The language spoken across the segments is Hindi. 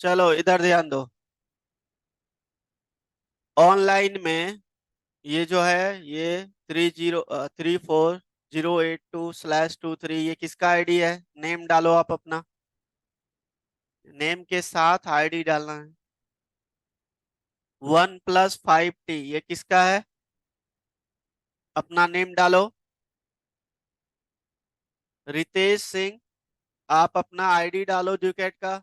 चलो इधर ध्यान दो। ऑनलाइन में ये जो है ये 3408082/23 ये किसका आईडी है? नेम डालो आप अपना। नेम के साथ आईडी डालना है। 1+5T ये किसका है? अपना नेम डालो। रितेश सिंह। आप अपना आईडी डालो ड्यूकेट का।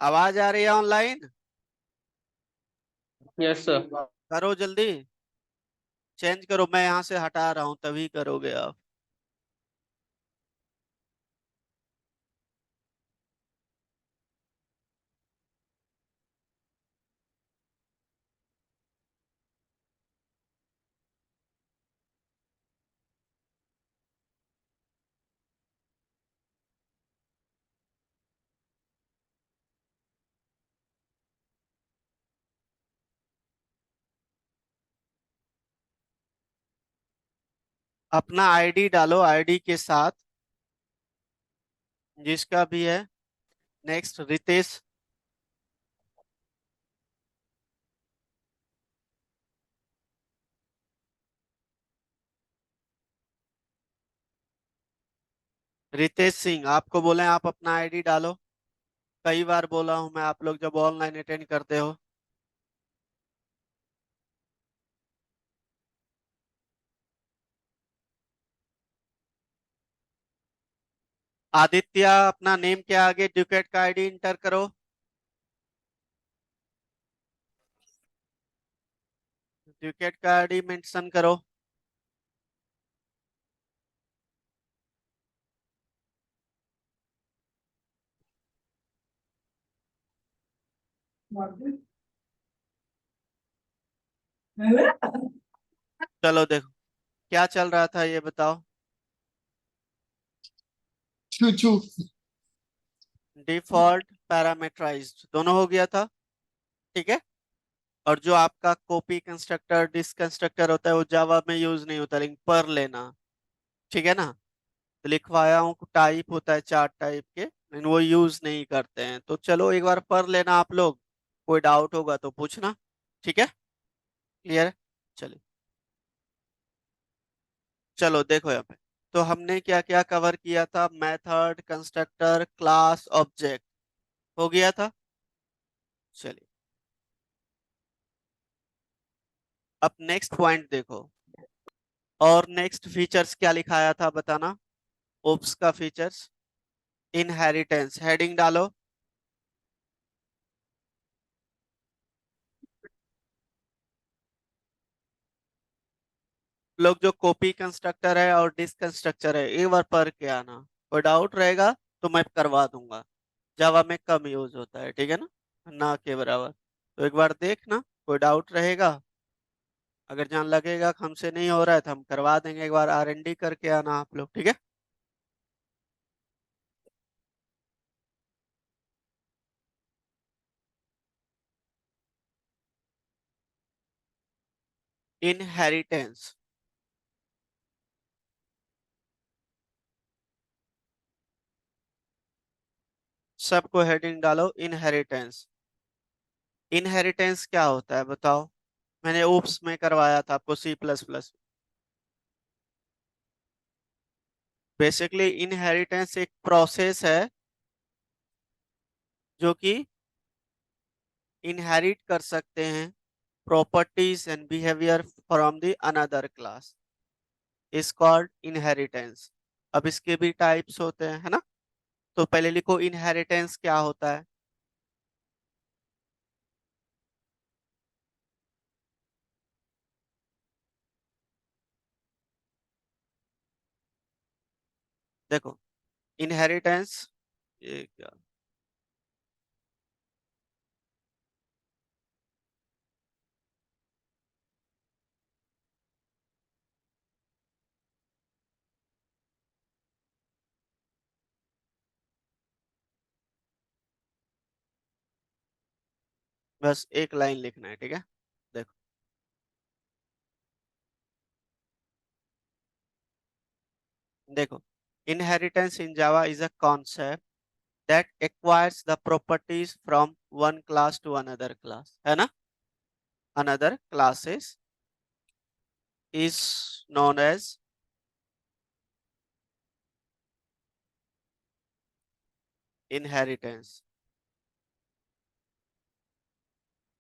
आवाज आ रही है ऑनलाइन? Yes sir. करो जल्दी। चेंज करो, मैं यहां से हटा रहा हूं तभी करोगे आप। अपना आईडी डालो आईडी के साथ जिसका भी है। नेक्स्ट रितेश। रितेश सिंह आपको बोले आप अपना आईडी डालो। कई बार बोला हूं मैं, आप लोग जब ऑनलाइन अटेंड करते हो। आदित्य अपना नेम के आगे ड्यूकेट का आईडी इंटर करो। ड्यूकेट का आईडी मेंशन करो। चलो देखो क्या चल रहा था ये बताओ। छू छू। डिफॉल्ट पैरामीटराइज्ड दोनों हो गया था। ठीक है। और जो आपका कॉपी कंस्ट्रक्टर डिसकंस्ट्रक्टर होता है वो जावा में यूज नहीं होता, लेकिन पर लेना। ठीक है ना? तो लिखवाया हूँ टाइप होता है 4 टाइप के, लेकिन वो यूज नहीं करते हैं। तो चलो एक बार पढ़ लेना आप लोग। कोई डाउट होगा तो पूछना। ठीक है? क्लियर? चलिए। चलो देखो यहाँ पे। तो हमने क्या क्या कवर किया था? Method, constructor, class, object. हो गया था। चलिए अब नेक्स्ट पॉइंट देखो। और नेक्स्ट फीचर्स क्या लिखाया था बताना। ओप्स का फीचर्स। इनहेरिटेंस हेडिंग डालो। लोग जो कॉपी कंस्ट्रक्टर है और डिसकंस्ट्रक्टर है एक बार पढ़ के आना। कोई डाउट रहेगा तो मैं करवा दूंगा। जावा में कम यूज होता है, ठीक है ना? ना के बराबर। तो एक बार देखना, कोई डाउट रहेगा। अगर जान लगेगा कि हमसे नहीं हो रहा है तो हम करवा देंगे। एक बार R&D करके आना आप लोग, ठीक है? इनहेरिटेंस। सबको हेडिंग डालो इनहेरिटेंस। इनहेरिटेंस क्या होता है बताओ? मैंने ओप्स में करवाया था आपको C++। बेसिकली इनहेरिटेंस एक प्रोसेस है जो कि इनहेरिट कर सकते हैं properties and behaviour from the another class. Is called inheritance. अब इसके भी टाइप्स होते हैं, है ना? तो पहले लिखो इनहेरिटेंस क्या होता है। देखो इनहेरिटेंस ये क्या। बस एक लाइन लिखना है, ठीक है? देखो देखो Inheritance in Java is a concept that acquires the properties from one class to another class, है ना? Another classes is known as inheritance.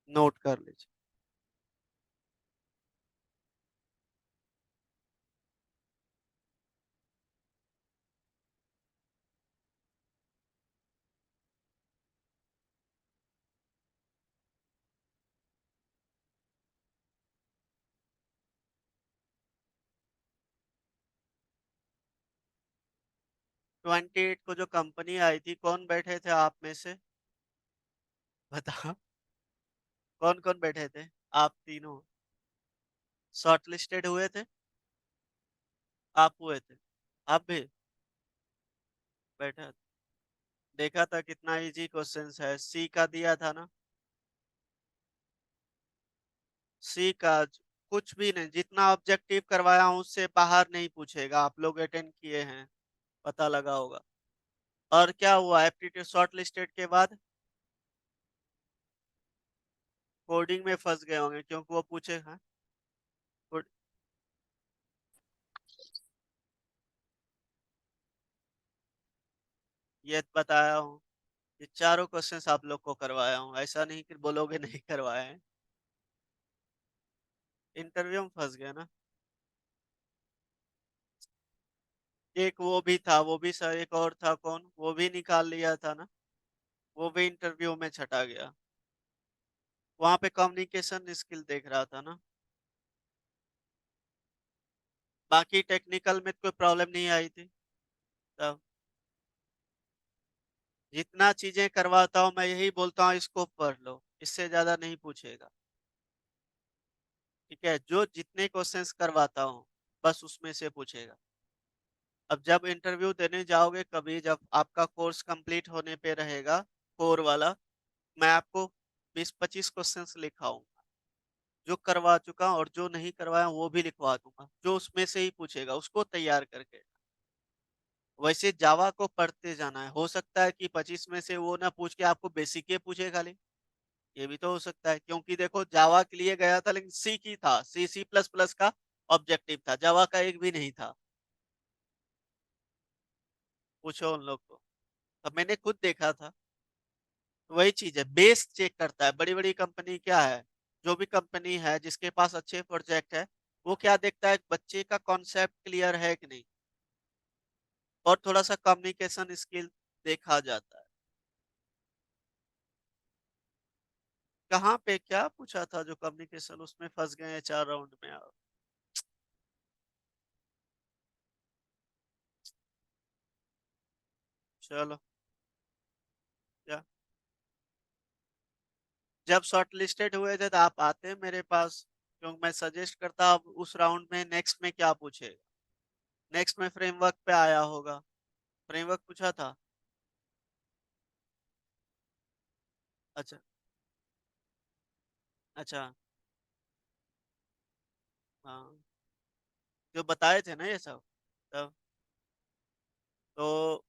Note कर लीजिए। 28 को जो कंपनी आई थी, कौन बैठे थे आप में से? बताओ, कौन कौन बैठे थे? आप तीनों शॉर्ट लिस्टेड हुए थे? आप हुए थे? आप भी बैठा? देखा था कितना इजी क्वेश्चंस है, सी का दिया था ना? सी का कुछ भी नहीं, जितना ऑब्जेक्टिव करवाया हूं उससे बाहर नहीं पूछेगा। आप लोग अटेंड किए हैं, पता लगा होगा। और क्या हुआ एप्टीट्यूड शॉर्ट लिस्टेड के बाद? कोडिंग में फंस गए होंगे क्योंकि वो पूछे हैं। ये बताया हूँ, ये चारों क्वेश्चंस आप लोग को करवाया हूँ, ऐसा नहीं कि बोलोगे नहीं करवाए हैं। इंटरव्यू में फंस गए ना? एक वो भी था, वो भी सर, एक और था कौन, वो भी निकाल लिया था ना? वो भी इंटरव्यू में छटा गया। वहां पे कम्युनिकेशन स्किल देख रहा था ना? बाकी टेक्निकल में कोई प्रॉब्लम नहीं आई थी तब। जितना चीजें करवाता हूँ मैं यही बोलता हूँ, इसको पढ़ लो, इससे ज्यादा नहीं पूछेगा। ठीक है, जो जितने क्वेश्चंस करवाता हूँ बस उसमें से पूछेगा। अब जब इंटरव्यू देने जाओगे कभी, जब आपका कोर्स कंप्लीट होने पे रहेगा, कोर वाला, मैं आपको 20-25 क्वेश्चंस लिखाऊंगा, जो करवा चुका और जो नहीं करवाया वो भी लिखवा दूंगा, जो उसमें से ही पूछेगा उसको तैयार करके। वैसे जावा को पढ़ते जाना है, हो सकता है कि 25 में से वो ना पूछ के आपको बेसिक के पूछे खाली, ये भी तो हो सकता है। क्योंकि देखो जावा के लिए गया था लेकिन सी की था, सी सी प्लस प्लस का ऑब्जेक्टिव था, जावा का एक भी नहीं था। पूछो उन लोग को, अब मैंने खुद देखा था। वही चीज है, बेस चेक करता है। बड़ी बड़ी कंपनी क्या है, जो भी कंपनी है जिसके पास अच्छे प्रोजेक्ट है, वो क्या देखता है, बच्चे का कॉन्सेप्ट क्लियर है कि नहीं, और थोड़ा सा कम्युनिकेशन स्किल देखा जाता है। कहाँ पे क्या पूछा था जो कम्युनिकेशन, उसमें फंस गए हैं 4 राउंड में आप। चलो, क्या जब शॉर्ट लिस्टेड हुए थे तो आप आते मेरे पास, क्योंकि मैं सजेस्ट करता अब उस राउंड में नेक्स्ट में क्या पूछेगा। नेक्स्ट में फ्रेमवर्क पे आया होगा, फ्रेमवर्क पूछा था। अच्छा। अच्छा। हाँ, जो बताए थे ना ये सब तब, तो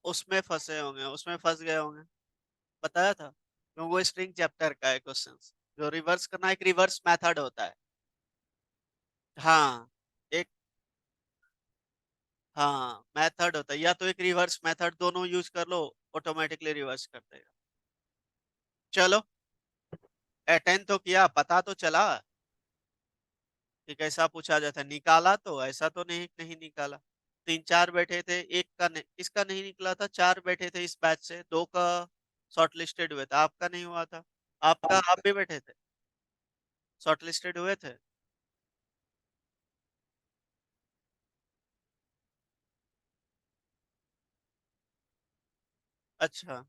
उसमें फंसे होंगे, उसमें फंस गए होंगे। बताया था क्योंकि वो स्ट्रिंग चैप्टर का है क्वेश्चन, जो रिवर्स करना एक रिवर्स मेथड होता है। हाँ, एक, हाँ मेथड होता है, या तो एक रिवर्स मेथड, दोनों यूज कर लो, ऑटोमेटिकली रिवर्स कर देगा। चलो, अटेंड तो किया, पता तो चला कि कैसा पूछा जाता है। निकाला तो ऐसा तो नहीं नहीं निकाला। 3-4 बैठे थे, एक का नहीं, इसका नहीं निकला था। 4 बैठे थे इस बैच से, 2 का शॉर्ट लिस्टेड हुए था, आपका नहीं हुआ था। आपका, आप भी बैठे थे, शॉर्ट लिस्टेड हुए थे। अच्छा,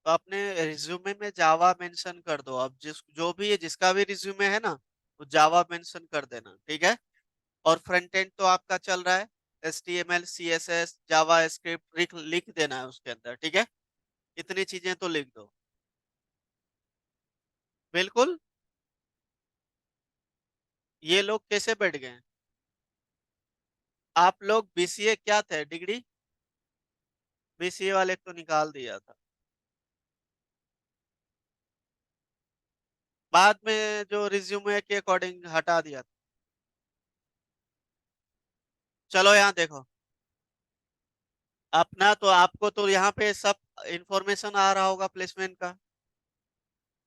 तो अपने रिज्यूमे में जावा मेंशन कर दो। अब जिस जो भी है, जिसका भी रिज्यूमे है ना, वो जावा मेंशन कर देना, ठीक है। और फ्रंट एंड तो आपका चल रहा है, HTML CSS जावा स्क्रिप्ट लिख लिख देना है उसके अंदर, ठीक है। इतनी चीजें तो लिख दो। बिल्कुल। ये लोग कैसे बैठ गए? आप लोग बीसीए क्या थे, डिग्री? बीसीए वाले को निकाल दिया था। बाद में जो रिज्यूमे के अकॉर्डिंग हटा दिया था। चलो यहाँ देखो, अपना तो आपको तो यहाँ पे सब इंफॉर्मेशन आ रहा होगा प्लेसमेंट का।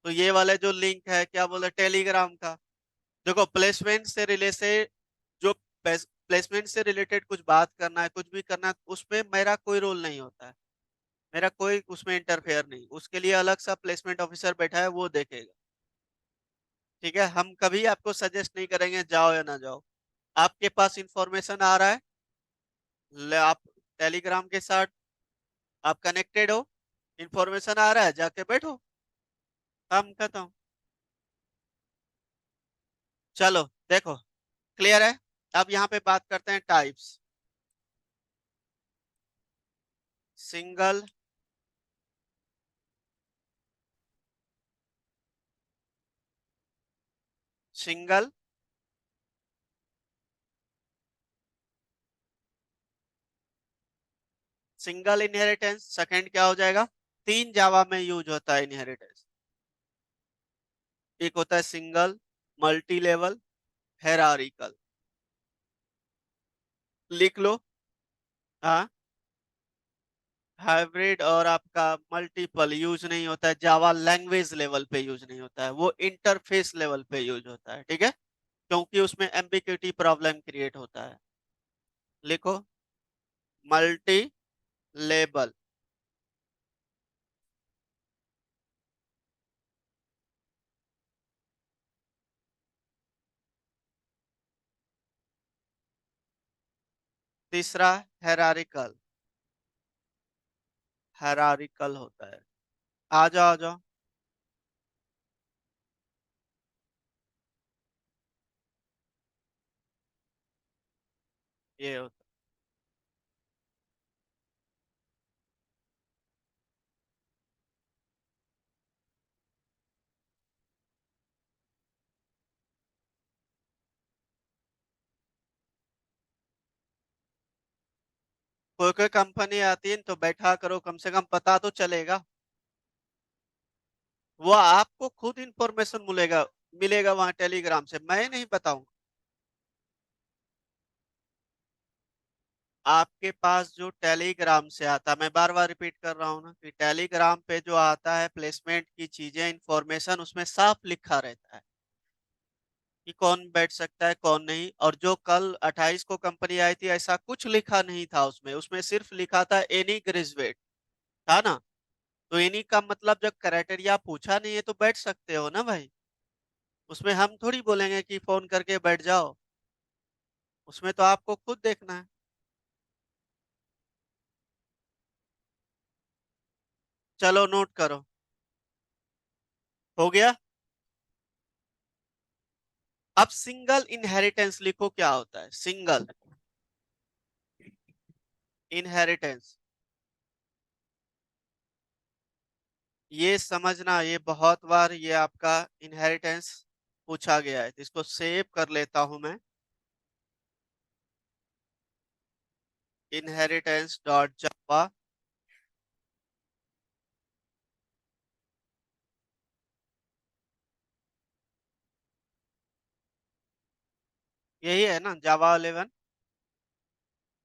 तो ये वाले जो लिंक है, क्या बोले, टेलीग्राम का। देखो, प्लेसमेंट से रिलेटेड, जो प्लेसमेंट से रिलेटेड कुछ बात करना है, कुछ भी करना है, उसमें मेरा कोई रोल नहीं होता है। मेरा कोई उसमें इंटरफेयर नहीं, उसके लिए अलग सा प्लेसमेंट ऑफिसर बैठा है, वो देखेगा। ठीक है, हम कभी आपको सजेस्ट नहीं करेंगे जाओ या ना जाओ। आपके पास इंफॉर्मेशन आ रहा है, आप टेलीग्राम के साथ आप कनेक्टेड हो, इंफॉर्मेशन आ रहा है, जाके बैठो, काम खत्म। चलो देखो, क्लियर है। अब यहाँ पे बात करते हैं types. Single, single, single inheritance. Second क्या हो जाएगा? तीन जावा में यूज होता है इनहेरिटेंस। एक होता है सिंगल, मल्टी लेवल, हेरारिकल। लिख लो। हाँ, हाइब्रिड और आपका मल्टीपल यूज नहीं होता है, जावा लैंग्वेज लेवल पे यूज नहीं होता है, वो इंटरफेस लेवल पे यूज होता है। ठीक है, क्योंकि उसमें एम्बिग्युइटी प्रॉब्लम क्रिएट होता है। लिखो, मल्टी लेबल। तीसरा हेरारिकल, हेरारिकल होता है। आ जाओ, आ जाओ। ये होता कोई कोई कंपनी आती है तो बैठा करो, कम से कम पता तो चलेगा। वो आपको खुद इंफॉर्मेशन मिलेगा, मिलेगा वहां टेलीग्राम से, मैं नहीं बताऊंगा। आपके पास जो टेलीग्राम से आता, मैं बार बार रिपीट कर रहा हूँ ना, कि टेलीग्राम पे जो आता है प्लेसमेंट की चीजें, इंफॉर्मेशन उसमें साफ लिखा रहता है कि कौन बैठ सकता है कौन नहीं। और जो कल 28 को कंपनी आई थी, ऐसा कुछ लिखा नहीं था उसमें, उसमें सिर्फ लिखा था एनी ग्रेजुएट, था ना। तो एनी का मतलब जब क्राइटेरिया पूछा नहीं है तो बैठ सकते हो ना भाई। उसमें हम थोड़ी बोलेंगे कि फोन करके बैठ जाओ, उसमें तो आपको खुद देखना है। चलो नोट करो। हो गया। अब सिंगल इनहेरिटेंस लिखो, क्या होता है सिंगल इनहेरिटेंस? ये समझना, ये बहुत बार ये आपका इनहेरिटेंस पूछा गया है, तो इसको सेव कर लेता हूं मैं। इनहेरिटेंस डॉट जावा। यही है ना, जावा 11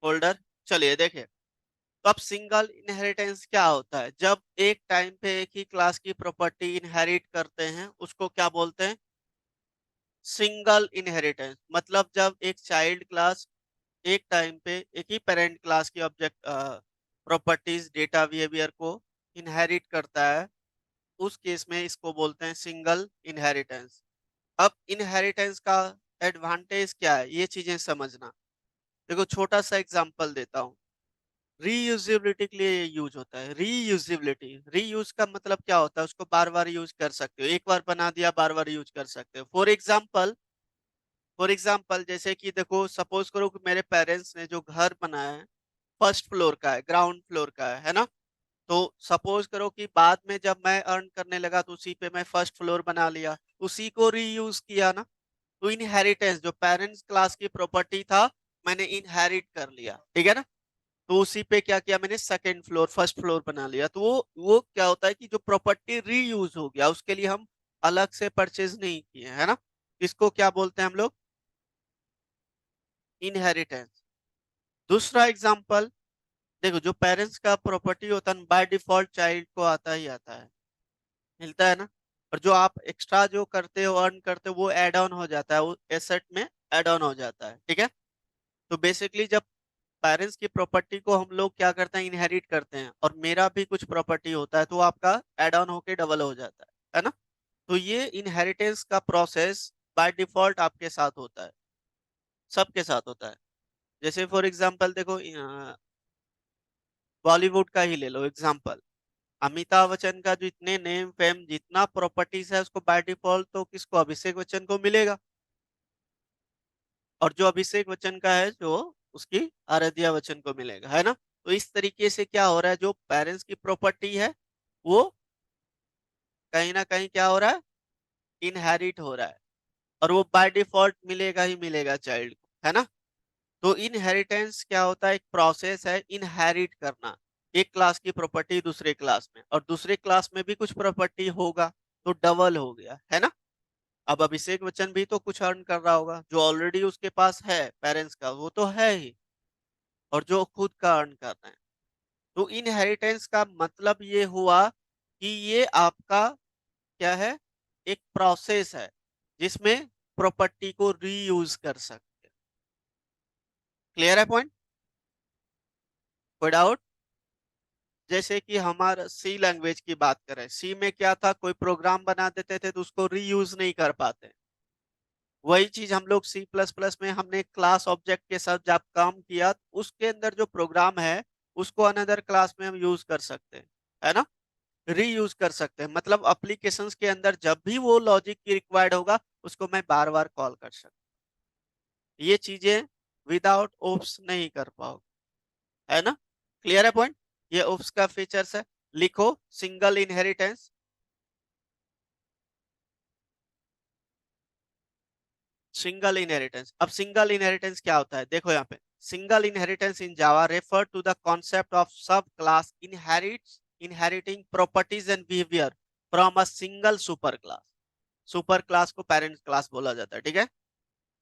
फोल्डर। चलिए देखिए, तो अब सिंगल इनहेरिटेंस क्या होता है? जब एक टाइम पे एक ही क्लास की प्रॉपर्टी इनहेरिट करते हैं, उसको क्या बोलते हैं? Single inheritance. मतलब जब एक चाइल्ड क्लास एक टाइम पे एक ही पेरेंट क्लास की ऑब्जेक्ट प्रॉपर्टीज, डेटा, बिहेवियर को इनहेरिट करता है, उस केस में इसको बोलते हैं सिंगल इनहेरिटेंस। अब इनहेरिटेंस का एडवांटेज क्या है, ये चीजें समझना। देखो, छोटा सा एग्जांपल देता हूँ। रीयूजेबिलिटी के लिए यूज होता है, रीयूजेबिलिटी। रीयूज का मतलब क्या होता है? उसको बार बार यूज कर सकते हो, एक बार बना दिया बार बार यूज कर सकते हो। फॉर एग्जाम्पल जैसे कि देखो, सपोज करो कि मेरे पेरेंट्स ने जो घर बनाया है, फर्स्ट फ्लोर का है, ग्राउंड फ्लोर का है ना। तो सपोज करो कि बाद में जब मैं अर्न करने लगा तो उसी पे मैं फर्स्ट फ्लोर बना लिया, उसी को रीयूज किया ना। तो इनहेरिटेंस जो पेरेंट्स क्लास की प्रॉपर्टी था, मैंने इनहेरिट कर लिया, ठीक है ना। तो उसी पे क्या किया मैंने, सेकंड फ्लोर फर्स्ट फ्लोर बना लिया। तो वो क्या होता है कि जो प्रॉपर्टी रीयूज हो गया, उसके लिए हम अलग से परचेज नहीं किए, है ना। इसको क्या बोलते हैं हम लोग, इनहेरिटेंस। दूसरा एग्जांपल देखो, जो पेरेंट्स का प्रॉपर्टी होता है बाय डिफॉल्ट चाइल्ड को आता ही आता है, मिलता है ना। और जो आप एक्स्ट्रा जो करते हो अर्न करते हो वो एड ऑन हो जाता है, वो एसेट में एड ऑन हो जाता है, ठीक है। तो बेसिकली जब पेरेंट्स की प्रॉपर्टी को हम लोग क्या करते हैं, इनहेरिट करते हैं, और मेरा भी कुछ प्रॉपर्टी होता है तो आपका एड ऑन होके डबल हो जाता है ना। तो ये इनहेरिटेंस का प्रोसेस बाय डिफॉल्ट आपके साथ होता है, सबके साथ होता है। जैसे फॉर एग्जांपल देखो, बॉलीवुड का ही ले लो एग्जांपल। अमिताभ बच्चन का जो इतने नेम फेम जितना प्रॉपर्टीज है, उसको बाय डिफॉल्ट तो किसको, अभिषेक बच्चन को मिलेगा। और जो अभिषेक बच्चन का है, जो उसकी आराध्या बच्चन को मिलेगा, है ना। तो इस तरीके से क्या हो रहा है, जो पेरेंट्स की प्रॉपर्टी है वो कहीं ना कहीं क्या हो रहा है, इनहेरिट हो रहा है। और वो बाय डिफॉल्ट मिलेगा ही मिलेगा चाइल्ड को, है ना। तो इनहेरिटेंस क्या होता है, एक प्रोसेस है इनहेरिट करना, एक क्लास की प्रॉपर्टी दूसरे क्लास में, और दूसरे क्लास में भी कुछ प्रॉपर्टी होगा, तो डबल हो गया, है ना। अब अभिषेक बच्चन भी तो कुछ अर्न कर रहा होगा, जो ऑलरेडी उसके पास है पेरेंट्स का वो तो है ही, और जो खुद का अर्न कर रहे हैं। तो इनहेरिटेंस का मतलब ये हुआ कि ये आपका क्या है, एक प्रोसेस है जिसमें प्रॉपर्टी को रीयूज कर सकते हैं। क्लियर है पॉइंट, कोई डाउट। जैसे कि हमारा सी लैंग्वेज की बात करें, सी में क्या था, कोई प्रोग्राम बना देते थे तो उसको रीयूज नहीं कर पाते। वही चीज हम लोग सी प्लस प्लस में हमने क्लास ऑब्जेक्ट के साथ जब काम किया, उसके अंदर जो प्रोग्राम है उसको अनदर क्लास में हम यूज कर सकते हैं, है ना। रीयूज कर सकते हैं, मतलब एप्लीकेशंस के अंदर जब भी वो लॉजिक की रिक्वायर्ड होगा, उसको मैं बार बार कॉल कर सकता हूँ। ये चीजें विदाउट ओप्स नहीं कर पाओगे, है ना। क्लियर है पॉइंट। ये ओप्स का फीचर्स है। लिखो सिंगल इनहेरिटेंस। सिंगल इनहेरिटेंस, अब सिंगल इनहेरिटेंस क्या होता है, देखो यहाँ पे, single inheritance in Java refer to the concept of sub class inherits inheriting properties and behaviour from a single super class. Super class को पेरेंट क्लास बोला जाता है, ठीक है।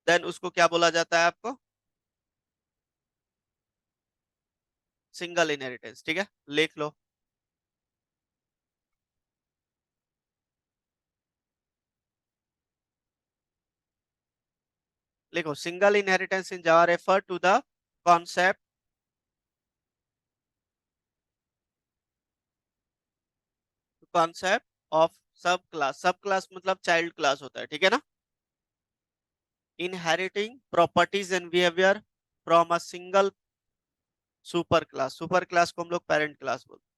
देन उसको क्या बोला जाता है आपको, सिंगल इनहेरिटेंस, ठीक है। लिख लो। लिखो single inheritance in Java refer to the concept concept of sub class मतलब चाइल्ड क्लास होता है, ठीक है ना। Inheriting properties and behaviour from a single super class को हम लोग पेरेंट क्लास बोलते हैं।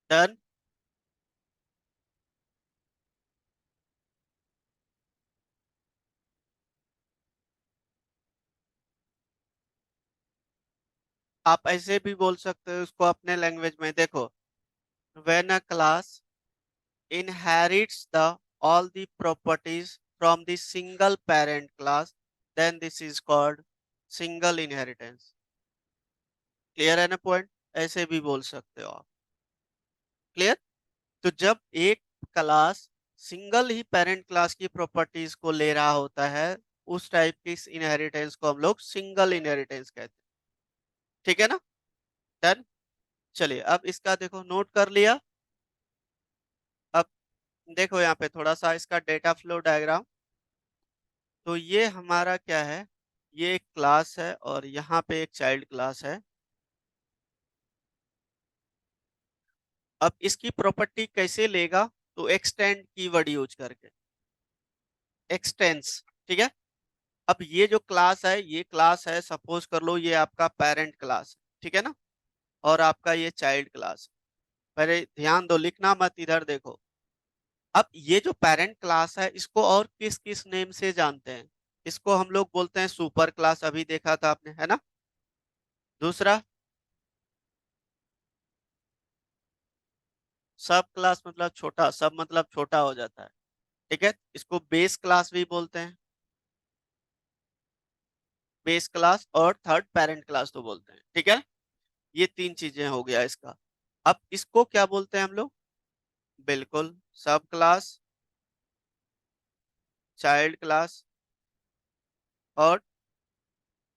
डन। आप ऐसे भी बोल सकते हो उसको अपने लैंग्वेज में, देखो when a class inherits the all the properties from the single parent class, then this is called single inheritance. Clear है ना पॉइंट? ऐसे भी बोल सकते हो आप। क्लियर? तो जब एक क्लास सिंगल ही पेरेंट क्लास की प्रॉपर्टीज को ले रहा होता है, उस टाइप की इनहेरिटेंस को हम लोग सिंगल इनहेरिटेंस कहते हैं। ठीक है ना? डन। चलिए अब इसका देखो, नोट कर लिया। अब देखो यहाँ पे थोड़ा सा इसका डेटा फ्लो डायग्राम। तो ये हमारा क्या है, ये एक क्लास है और यहाँ पे एक चाइल्ड क्लास है। अब इसकी प्रॉपर्टी कैसे लेगा? तो एक्सटेंड कीवर्ड यूज करके, एक्सटेंस। ठीक है। अब ये जो क्लास है, ये क्लास है, सपोज कर लो ये आपका पेरेंट क्लास है, ठीक है ना, और आपका ये चाइल्ड क्लास है। पहले ध्यान दो, लिखना मत, इधर देखो। अब ये जो पेरेंट क्लास है, इसको और किस किस नेम से जानते हैं? इसको हम लोग बोलते हैं सुपर क्लास, अभी देखा था आपने, है ना। दूसरा, सब क्लास मतलब छोटा, सब मतलब छोटा हो जाता है। ठीक है, इसको बेस क्लास भी बोलते हैं, बेस क्लास, और थर्ड पेरेंट क्लास तो बोलते हैं। ठीक है, ये तीन चीजें हो गया इसका। अब इसको क्या बोलते हैं हम लोग? बिल्कुल, सब क्लास, चाइल्ड क्लास और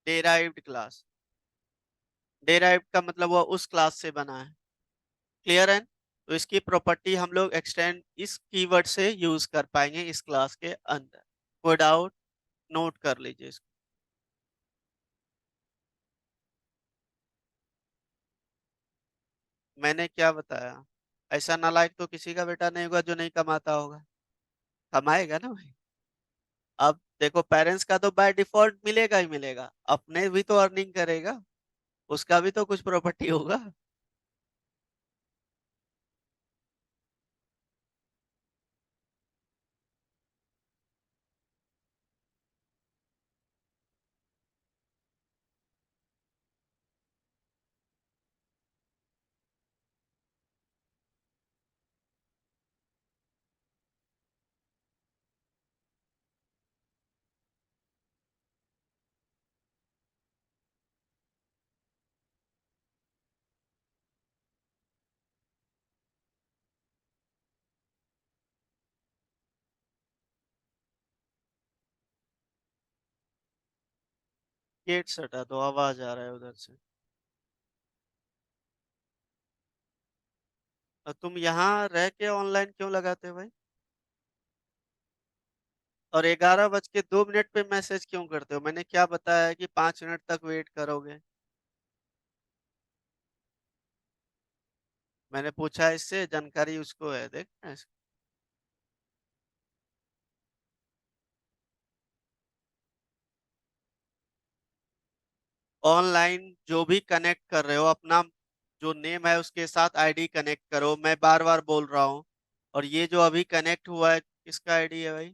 डेराइव्ड क्लास। डेराइव्ड का मतलब वो उस क्लास से बना है। क्लियर है? तो इसकी प्रॉपर्टी हम लोग एक्सटेंड इस कीवर्ड से यूज कर पाएंगे इस क्लास के अंदर। कोई डाउट? नोट कर लीजिए इसको। मैंने क्या बताया? ऐसा नालायक तो किसी का बेटा नहीं होगा जो नहीं कमाता होगा, कमाएगा ना भाई। अब देखो, पेरेंट्स का तो बाय डिफॉल्ट मिलेगा ही मिलेगा, अपने भी तो अर्निंग करेगा, उसका भी तो कुछ प्रॉपर्टी होगा। गेट हटा दो, आवाज आ रहा है उधर से। और तुम यहाँ रह के ऑनलाइन क्यों लगाते हो भाई? और 11:02 पे मैसेज क्यों करते हो? मैंने क्या बताया है कि 5 मिनट तक वेट करोगे? मैंने पूछा, इससे जानकारी उसको है, देख। ऑनलाइन जो भी कनेक्ट कर रहे हो, अपना जो नेम है उसके साथ आईडी कनेक्ट करो, मैं बार बार बोल रहा हूँ। और ये जो अभी कनेक्ट हुआ है, किसका आईडी है भाई?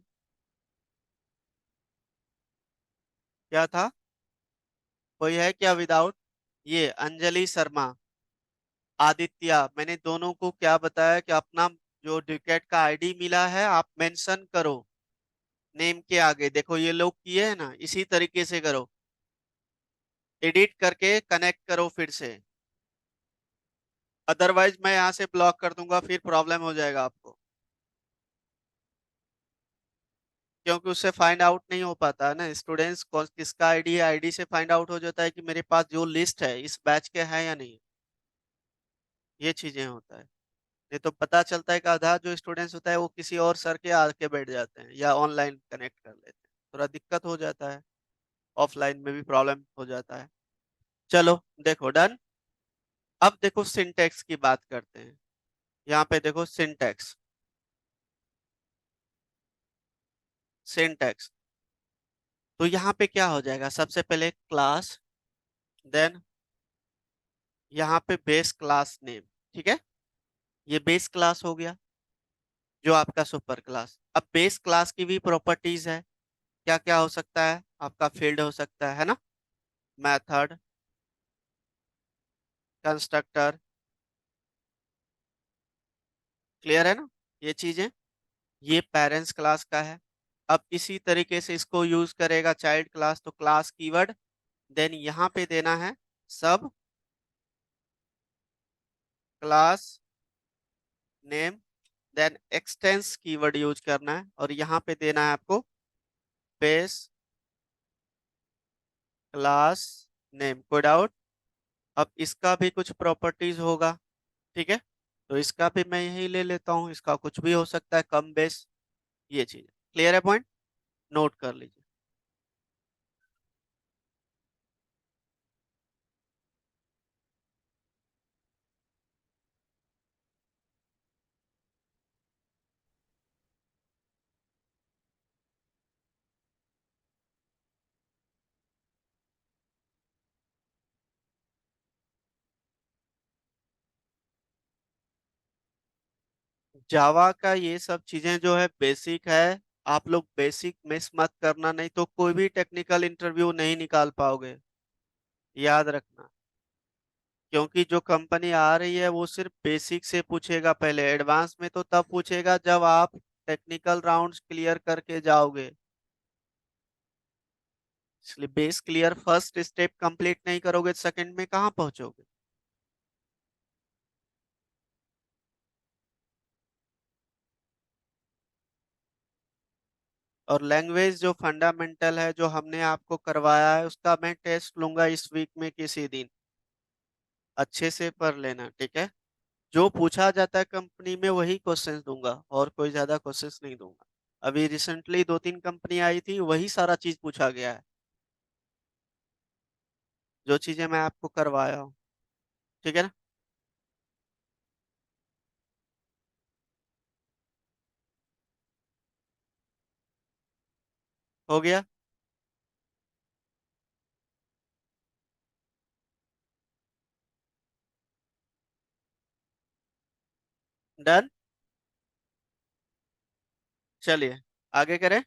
क्या था? कोई है क्या विदाउट? ये अंजलि शर्मा, आदित्य, मैंने दोनों को क्या बताया कि अपना जो डुकेट का आईडी मिला है आप मेंशन करो नेम के आगे। देखो ये लोग किए हैं ना, इसी तरीके से करो, एडिट करके कनेक्ट करो फिर से। अदरवाइज मैं यहाँ से ब्लॉक कर दूंगा, फिर प्रॉब्लम हो जाएगा आपको। क्योंकि उससे फाइंड आउट नहीं हो पाता है ना, स्टूडेंट्स कौन किसका आईडी है, आईडी से फाइंड आउट हो जाता है कि मेरे पास जो लिस्ट है इस बैच के है या नहीं। ये चीजें होता है। नहीं तो पता चलता है कि आधा जो स्टूडेंट्स होता है वो किसी और सर के आके बैठ जाते हैं या ऑनलाइन कनेक्ट कर लेते हैं, थोड़ा दिक्कत हो जाता है, ऑफलाइन में भी प्रॉब्लम हो जाता है। चलो देखो, डन। अब देखो सिंटेक्स की बात करते हैं। यहाँ पे देखो सिंटेक्स, सिंटेक्स। तो यहाँ पे क्या हो जाएगा, सबसे पहले क्लास, देन यहाँ पे बेस क्लास नेम। ठीक है, ये बेस क्लास हो गया, जो आपका सुपर क्लास। अब बेस क्लास की भी प्रॉपर्टीज है, क्या क्या हो सकता है? आपका फील्ड हो सकता है ना, मेथड, कंस्ट्रक्टर, क्लियर है ना ये चीजें? ये पेरेंट्स क्लास का है। अब इसी तरीके से इसको यूज करेगा चाइल्ड क्लास, तो क्लास कीवर्ड, देन यहाँ पे देना है sub class name, then extends keyword use करना है और यहाँ पे देना है आपको बेस क्लास नेम। कोई डाउट? अब इसका भी कुछ प्रॉपर्टीज होगा, ठीक है? तो इसका भी मैं यही ले लेता हूँ, इसका कुछ भी हो सकता है, कम बेस, ये चीज क्लियर है? पॉइंट नोट कर लीजिए। जावा का ये सब चीजें जो है बेसिक है, आप लोग बेसिक मिस मत करना, नहीं तो कोई भी टेक्निकल इंटरव्यू नहीं निकाल पाओगे, याद रखना। क्योंकि जो कंपनी आ रही है वो सिर्फ बेसिक से पूछेगा, पहले एडवांस में तो तब पूछेगा जब आप टेक्निकल राउंड्स क्लियर करके जाओगे। इसलिए base clear first step complete नहीं करोगे सेकंड में कहाँ पहुंचोगे? और लैंग्वेज जो फंडामेंटल है जो हमने आपको करवाया है उसका मैं टेस्ट लूंगा इस वीक में किसी दिन, अच्छे से पढ़ लेना, ठीक है? जो पूछा जाता है कंपनी में वही क्वेश्चंस दूंगा और कोई ज्यादा क्वेश्चंस नहीं दूंगा। अभी रिसेंटली 2-3 कंपनी आई थी, वही सारा चीज पूछा गया है, जो चीजें मैं आपको करवाया हूँ, ठीक है ना? हो गया? डन। चलिए आगे करें।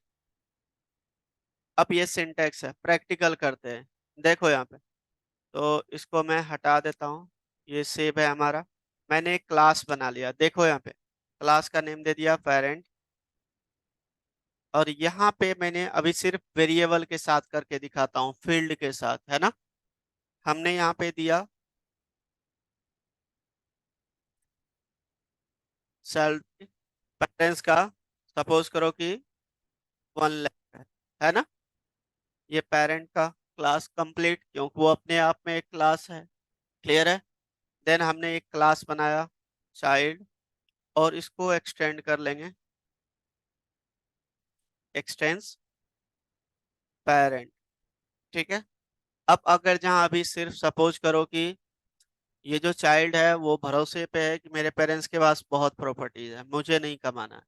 अब ये सिंटैक्स है, प्रैक्टिकल करते हैं। देखो यहाँ पे, तो इसको मैं हटा देता हूँ, ये सेव है हमारा। मैंने एक क्लास बना लिया, देखो यहाँ पे क्लास का नेम दे दिया पेरेंट, और यहाँ पे मैंने अभी सिर्फ वेरिएबल के साथ करके दिखाता हूँ, फील्ड के साथ, है ना? हमने यहाँ पे दिया सैलरी पेरेंट्स का, सपोज करो कि 1 लाख है ना? ये पेरेंट का क्लास कंप्लीट, क्योंकि वो अपने आप में एक क्लास है। क्लियर है? देन हमने एक क्लास बनाया चाइल्ड, और इसको एक्सटेंड कर लेंगे, एक्सटेंस पेरेंट, ठीक है? अब अगर जहाँ अभी सिर्फ सपोज करो कि ये जो चाइल्ड है वो भरोसे पे है कि मेरे पेरेंट्स के पास बहुत प्रॉपर्टीज है, मुझे नहीं कमाना है,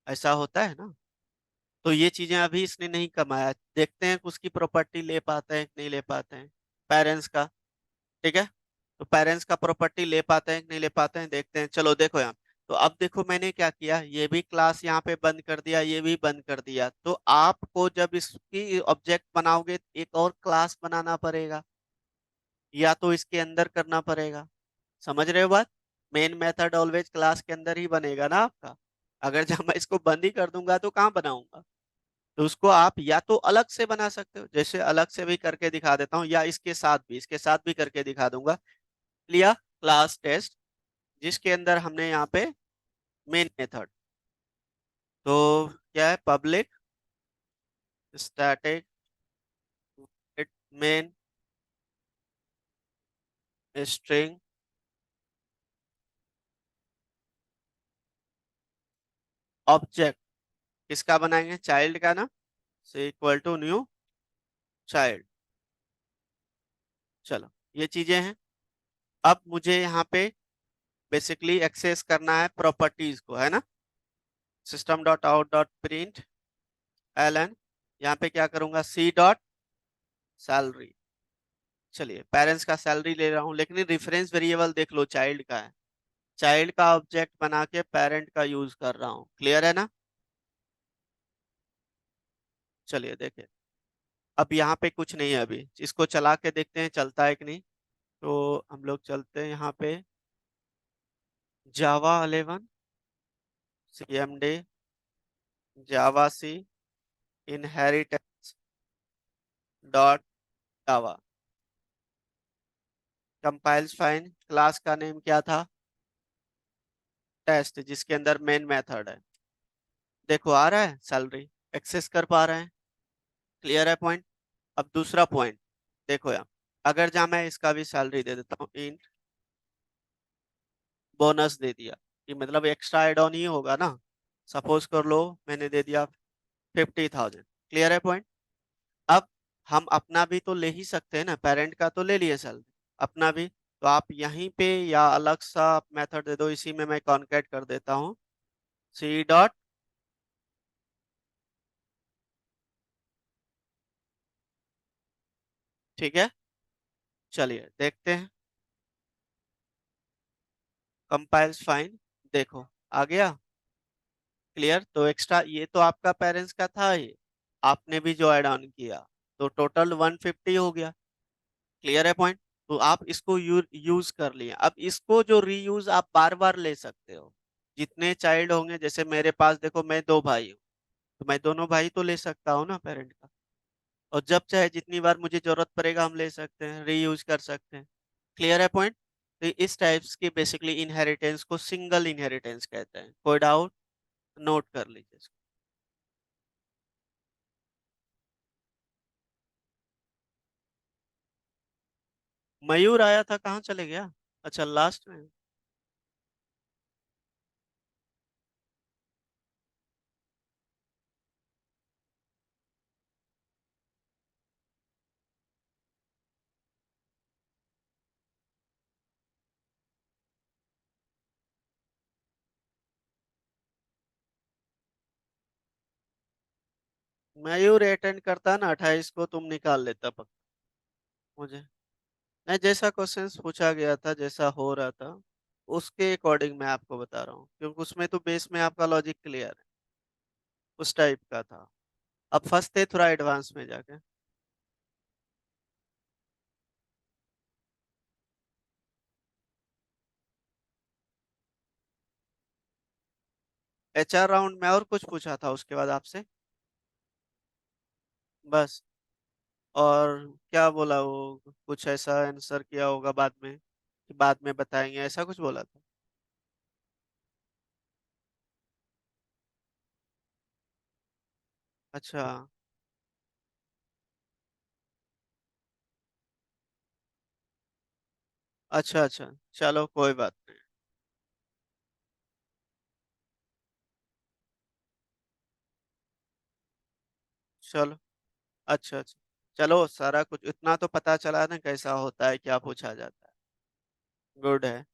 ऐसा होता है ना? तो ये चीजें अभी इसने नहीं कमाया, देखते हैं कि उसकी प्रॉपर्टी ले पाते हैं कि नहीं ले पाते हैं पेरेंट्स का, ठीक है? तो पेरेंट्स का प्रॉपर्टी ले पाते हैं कि नहीं ले पाते हैं, देखते हैं। चलो देखो यहाँ, तो अब देखो मैंने क्या किया, ये भी क्लास यहाँ पे बंद कर दिया, ये भी बंद कर दिया। तो आपको जब इसकी ऑब्जेक्ट बनाओगे तो एक और क्लास बनाना पड़ेगा, या तो इसके अंदर करना पड़ेगा। समझ रहे हो बात? मेन मेथड ऑलवेज क्लास के अंदर ही बनेगा ना आपका। अगर जब मैं इसको बंद ही कर दूंगा तो कहाँ बनाऊंगा? तो उसको आप या तो अलग से बना सकते हो, जैसे अलग से भी करके दिखा देता हूँ, या इसके साथ भी करके दिखा दूंगा। लिया क्लास टेस्ट, जिसके अंदर हमने यहाँ पे मेन मेथड, तो क्या है, public static main string object, किसका बनाएंगे, चाइल्ड का ना, से इक्वल टू न्यू चाइल्ड। चलो ये चीजें हैं। अब मुझे यहाँ पे बेसिकली एक्सेस करना है प्रॉपर्टीज को, है ना? System dot out dot println, यहाँ पे क्या करूंगा, सी डॉट सैलरी। चलिए पेरेंट्स का सैलरी ले रहा हूँ, लेकिन रेफरेंस वेरिएबल देख लो चाइल्ड का है, चाइल्ड का ऑब्जेक्ट बना के पेरेंट का यूज कर रहा हूँ। क्लियर है ना? चलिए देखिए, अब यहाँ पे कुछ नहीं है, अभी इसको चला के देखते हैं चलता है कि नहीं। तो हम लोग चलते हैं यहाँ पे, Java 11, CMD, Java C, inheritance dot Java, compiles fine, class का नेम क्या था? टेस्ट, जिसके अंदर मेन मेथड है। देखो आ रहा है, सैलरी एक्सेस कर पा रहे हैं। क्लियर है पॉइंट? अब दूसरा पॉइंट देखो यार, अगर जहाँ मैं इसका भी सैलरी दे देता हूँ, इन बोनस दे दिया, कि मतलब एक्स्ट्रा एड ऑन ही होगा ना। सपोज कर लो मैंने दे दिया 50,000। क्लियर है पॉइंट? अब हम अपना भी तो ले ही सकते हैं ना, पेरेंट का तो ले लिए सैलरी, अपना भी। तो आप यहीं पे या अलग सा मेथड दे दो, इसी में मैं कॉन्केट कर देता हूँ, सी डॉट। ठीक है, चलिए देखते हैं। कंपाइल्स फाइन, देखो आ गया। क्लियर? तो एक्स्ट्रा ये तो आपका पेरेंट्स का था, ये आपने भी जो ऐड ऑन किया, तो टोटल 150 हो गया। क्लियर है पॉइंट? तो आप इसको यूज कर लिए। अब इसको जो रीयूज आप बार बार ले सकते हो, जितने चाइल्ड होंगे। जैसे मेरे पास देखो, मैं दो भाई हूँ, तो मैं दोनों भाई तो ले सकता हूँ ना पेरेंट का। और जब चाहे जितनी बार मुझे जरूरत पड़ेगा हम ले सकते हैं, रीयूज कर सकते हैं। क्लियर है पॉइंट? तो इस टाइप्स की बेसिकली इनहेरिटेंस को सिंगल इनहेरिटेंस कहते हैं। कोई डाउट? नोट कर लीजिए इसको। मयूर आया था, कहाँ चले गया? अच्छा, लास्ट में। मयूर अटेंड करता ना 28 को, तुम निकाल लेता पक्का मुझे। नहीं, जैसा क्वेश्चंस पूछा गया था, जैसा हो रहा था, उसके अकॉर्डिंग मैं आपको बता रहा हूँ, क्योंकि उसमें तो बेस में आपका लॉजिक क्लियर है, उस टाइप का था। अब फंसते थोड़ा एडवांस में जाके। HR राउंड में और कुछ पूछा था उसके बाद आपसे? बस? और क्या बोला वो, कुछ ऐसा आंसर किया होगा बाद में, कि बाद में बताएंगे, ऐसा कुछ बोला था? अच्छा, अच्छा, अच्छा, चलो कोई बात नहीं। चलो, अच्छा, अच्छा, चलो, सारा कुछ इतना तो पता चला ना, कैसा होता है, क्या पूछा जाता है। गुड है।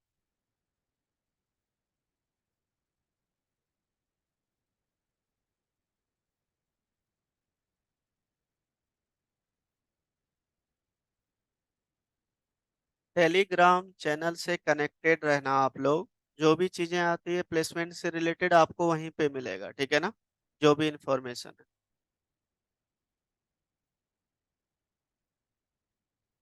टेलीग्राम चैनल से कनेक्टेड रहना आप लोग। जो भी चीजें आती है प्लेसमेंट से रिलेटेड, आपको वहीं पे मिलेगा, ठीक है ना? जो भी इंफॉर्मेशन है।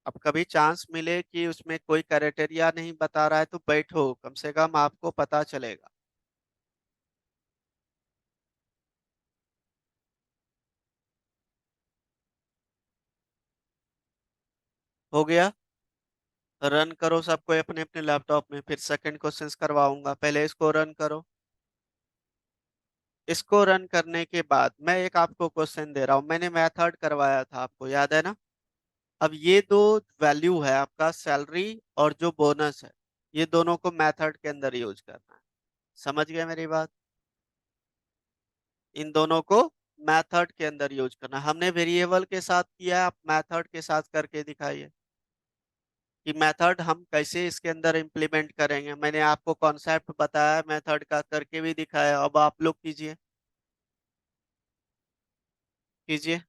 अब कभी चांस मिले कि उसमें कोई क्राइटेरिया नहीं बता रहा है, तो बैठो, कम से कम आपको पता चलेगा। हो गया? रन करो सबको अपने अपने लैपटॉप में, फिर सेकंड क्वेश्चंस करवाऊंगा, पहले इसको रन करो। इसको रन करने के बाद मैं एक आपको क्वेश्चन दे रहा हूं, मैंने मेथड करवाया था, आपको याद है ना? अब ये दो वैल्यू है आपका, सैलरी और जो बोनस है, ये दोनों को मेथड के अंदर यूज करना है। समझ गए मेरी बात? इन दोनों को मेथड के अंदर यूज करना है। हमने वेरिएबल के साथ किया है, आप मेथड के साथ करके दिखाइए, कि मेथड हम कैसे इसके अंदर इम्प्लीमेंट करेंगे। मैंने आपको कॉन्सेप्ट बताया, मेथड का करके भी दिखाया, अब आप लोग कीजिए, कीजिए।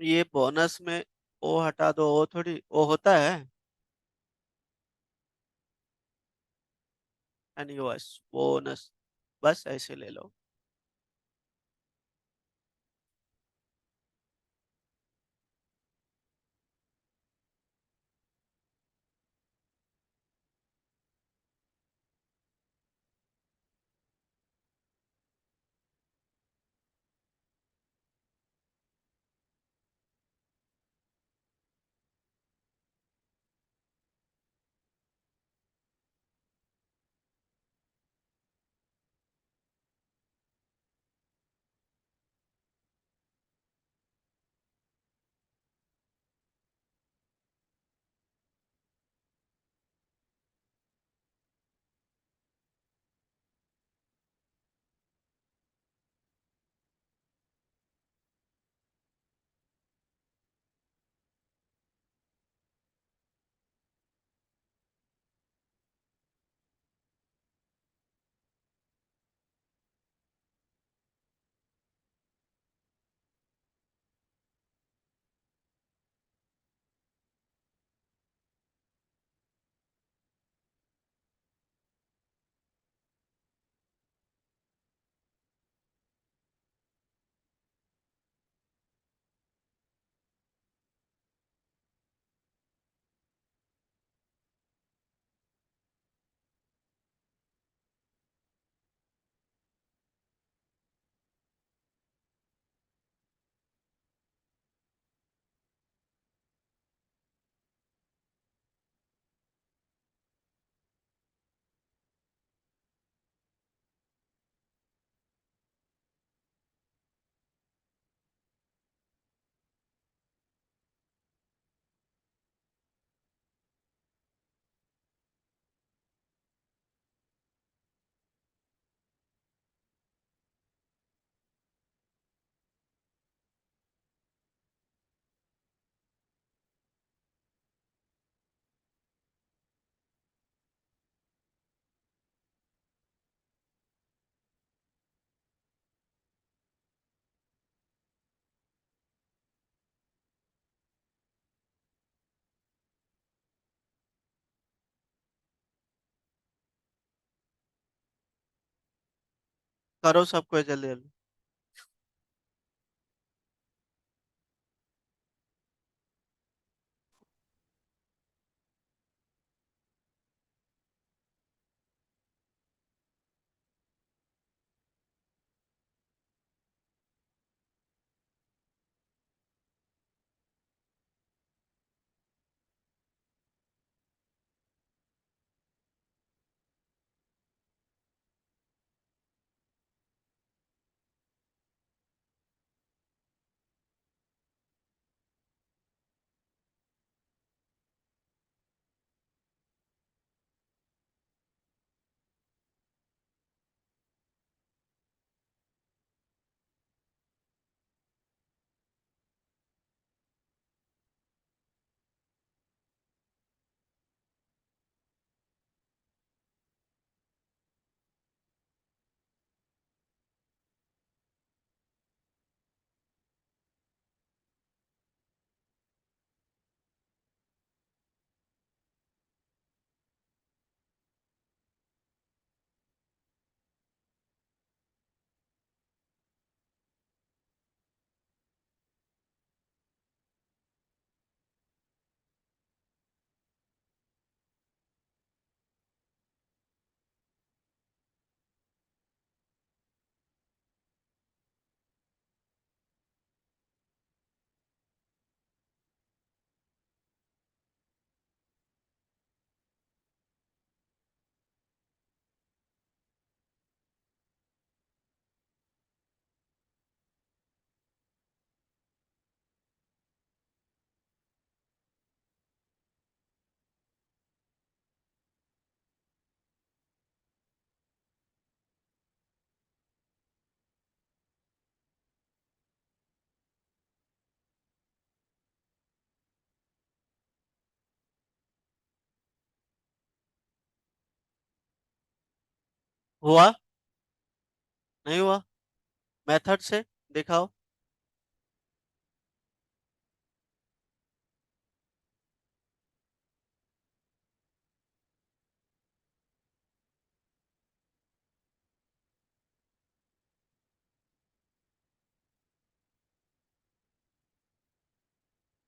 ये बोनस में ओ हटा दो, ओ थोड़ी ओ होता है। एनयूएस बोनस, बस ऐसे ले लो। करो सबको जल्दी जल्दी। हुआ? नहीं हुआ? मेथड से दिखाओ।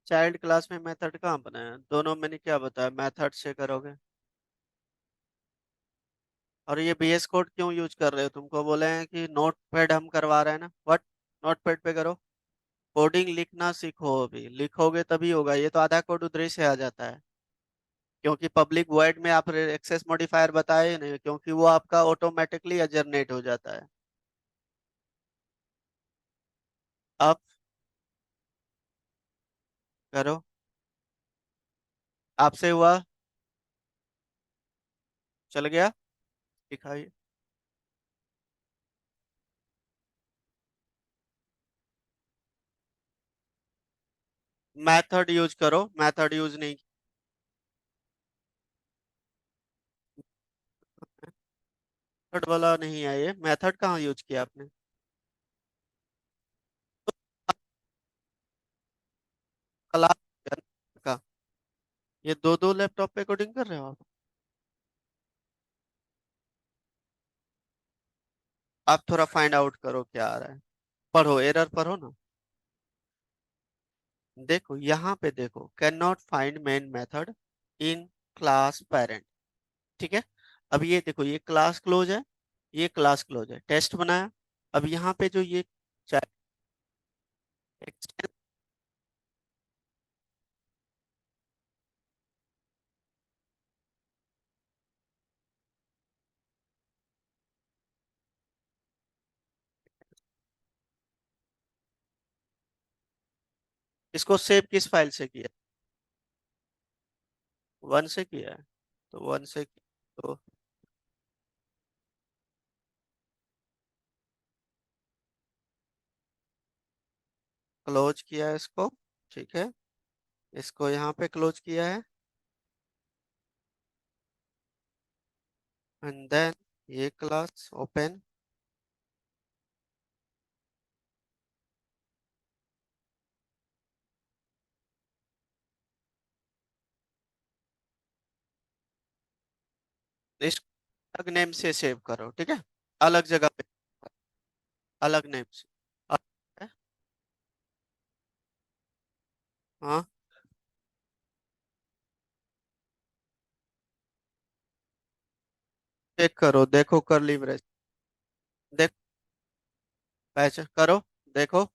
चाइल्ड क्लास में मेथड कहाँ बनाया? दोनों मैंने क्या बताया, मेथड से करोगे। और ये बीएस कोड क्यों यूज कर रहे हो? तुमको बोले हैं कि नोट पैड हम करवा रहे हैं ना, व्हाट? नोट पैड पे करो। कोडिंग लिखना सीखो, अभी लिखोगे तभी होगा। ये तो आधा कोड उधर ही से आ जाता है, क्योंकि पब्लिक वॉइड में आप एक्सेस मॉडिफायर बताए ही नहीं, क्योंकि वो आपका ऑटोमेटिकली जनरेट हो जाता है। अब करो। आपसे हुआ? चल गया? दिखाइए। मेथड यूज करो, मेथड यूज नहीं मेथड वाला नहीं है ये। मेथड कहाँ यूज किया आपने? क्लास का। ये दो दो लैपटॉप पे कोडिंग कर रहे हो आप? आप थोड़ा फाइंड आउट करो क्या आ रहा है। पढ़ो, एरर पढ़ो ना। देखो यहाँ पे, देखो can not find main method in class parent. ठीक है। अब ये देखो, ये क्लास क्लोज है, ये क्लास क्लोज है, टेस्ट बनाया। अब यहाँ पे जो ये extend- इसको सेव किस फाइल से किया? वन से किया है? तो वन से तो क्लोज किया है इसको। ठीक है, इसको यहाँ पे क्लोज किया है। एंड देन ये क्लास ओपन। इस अलग नेम से सेव करो, ठीक है। अलग जगह पे, अलग नेम से। अब- हाँ, चेक करो, देखो करली ब्रेस। देख, पहचान करो, देखो।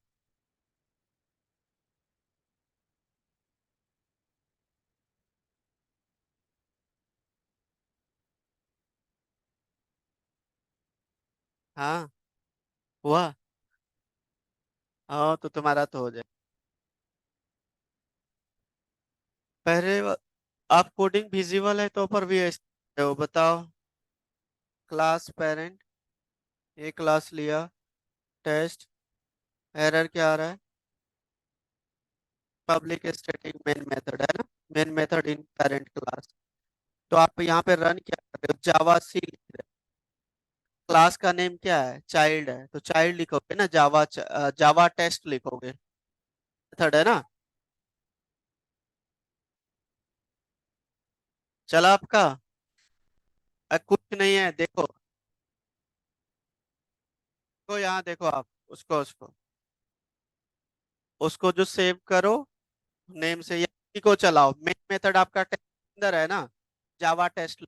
हाँ, हुआ। हाँ, तो तुम्हारा तो हो जाए। पहले आप कोडिंग विजिबल है तो ऊपर भी ऐसे हो, बताओ। क्लास पेरेंट, ये क्लास लिया, टेस्ट, एरर क्या आ रहा है? पब्लिक स्टैटिक मेन मेथड है ना, main method in parent class. तो आप यहाँ पे रन क्या कर रहे हो? जावा सी लिख रहे हो। क्लास का नेम क्या है? चाइल्ड है, तो चाइल्ड लिखोगे ना, जावा जावा टेस्ट लिखोगे। मेथड है ना। चला आपका? कुछ नहीं है, देखो। तो यहाँ देखो आप, उसको उसको उसको जो सेव करो नेम से, या इसी को चलाओ। मेन मेथड आपका टेस्ट के अंदर है ना, जावा टेस्ट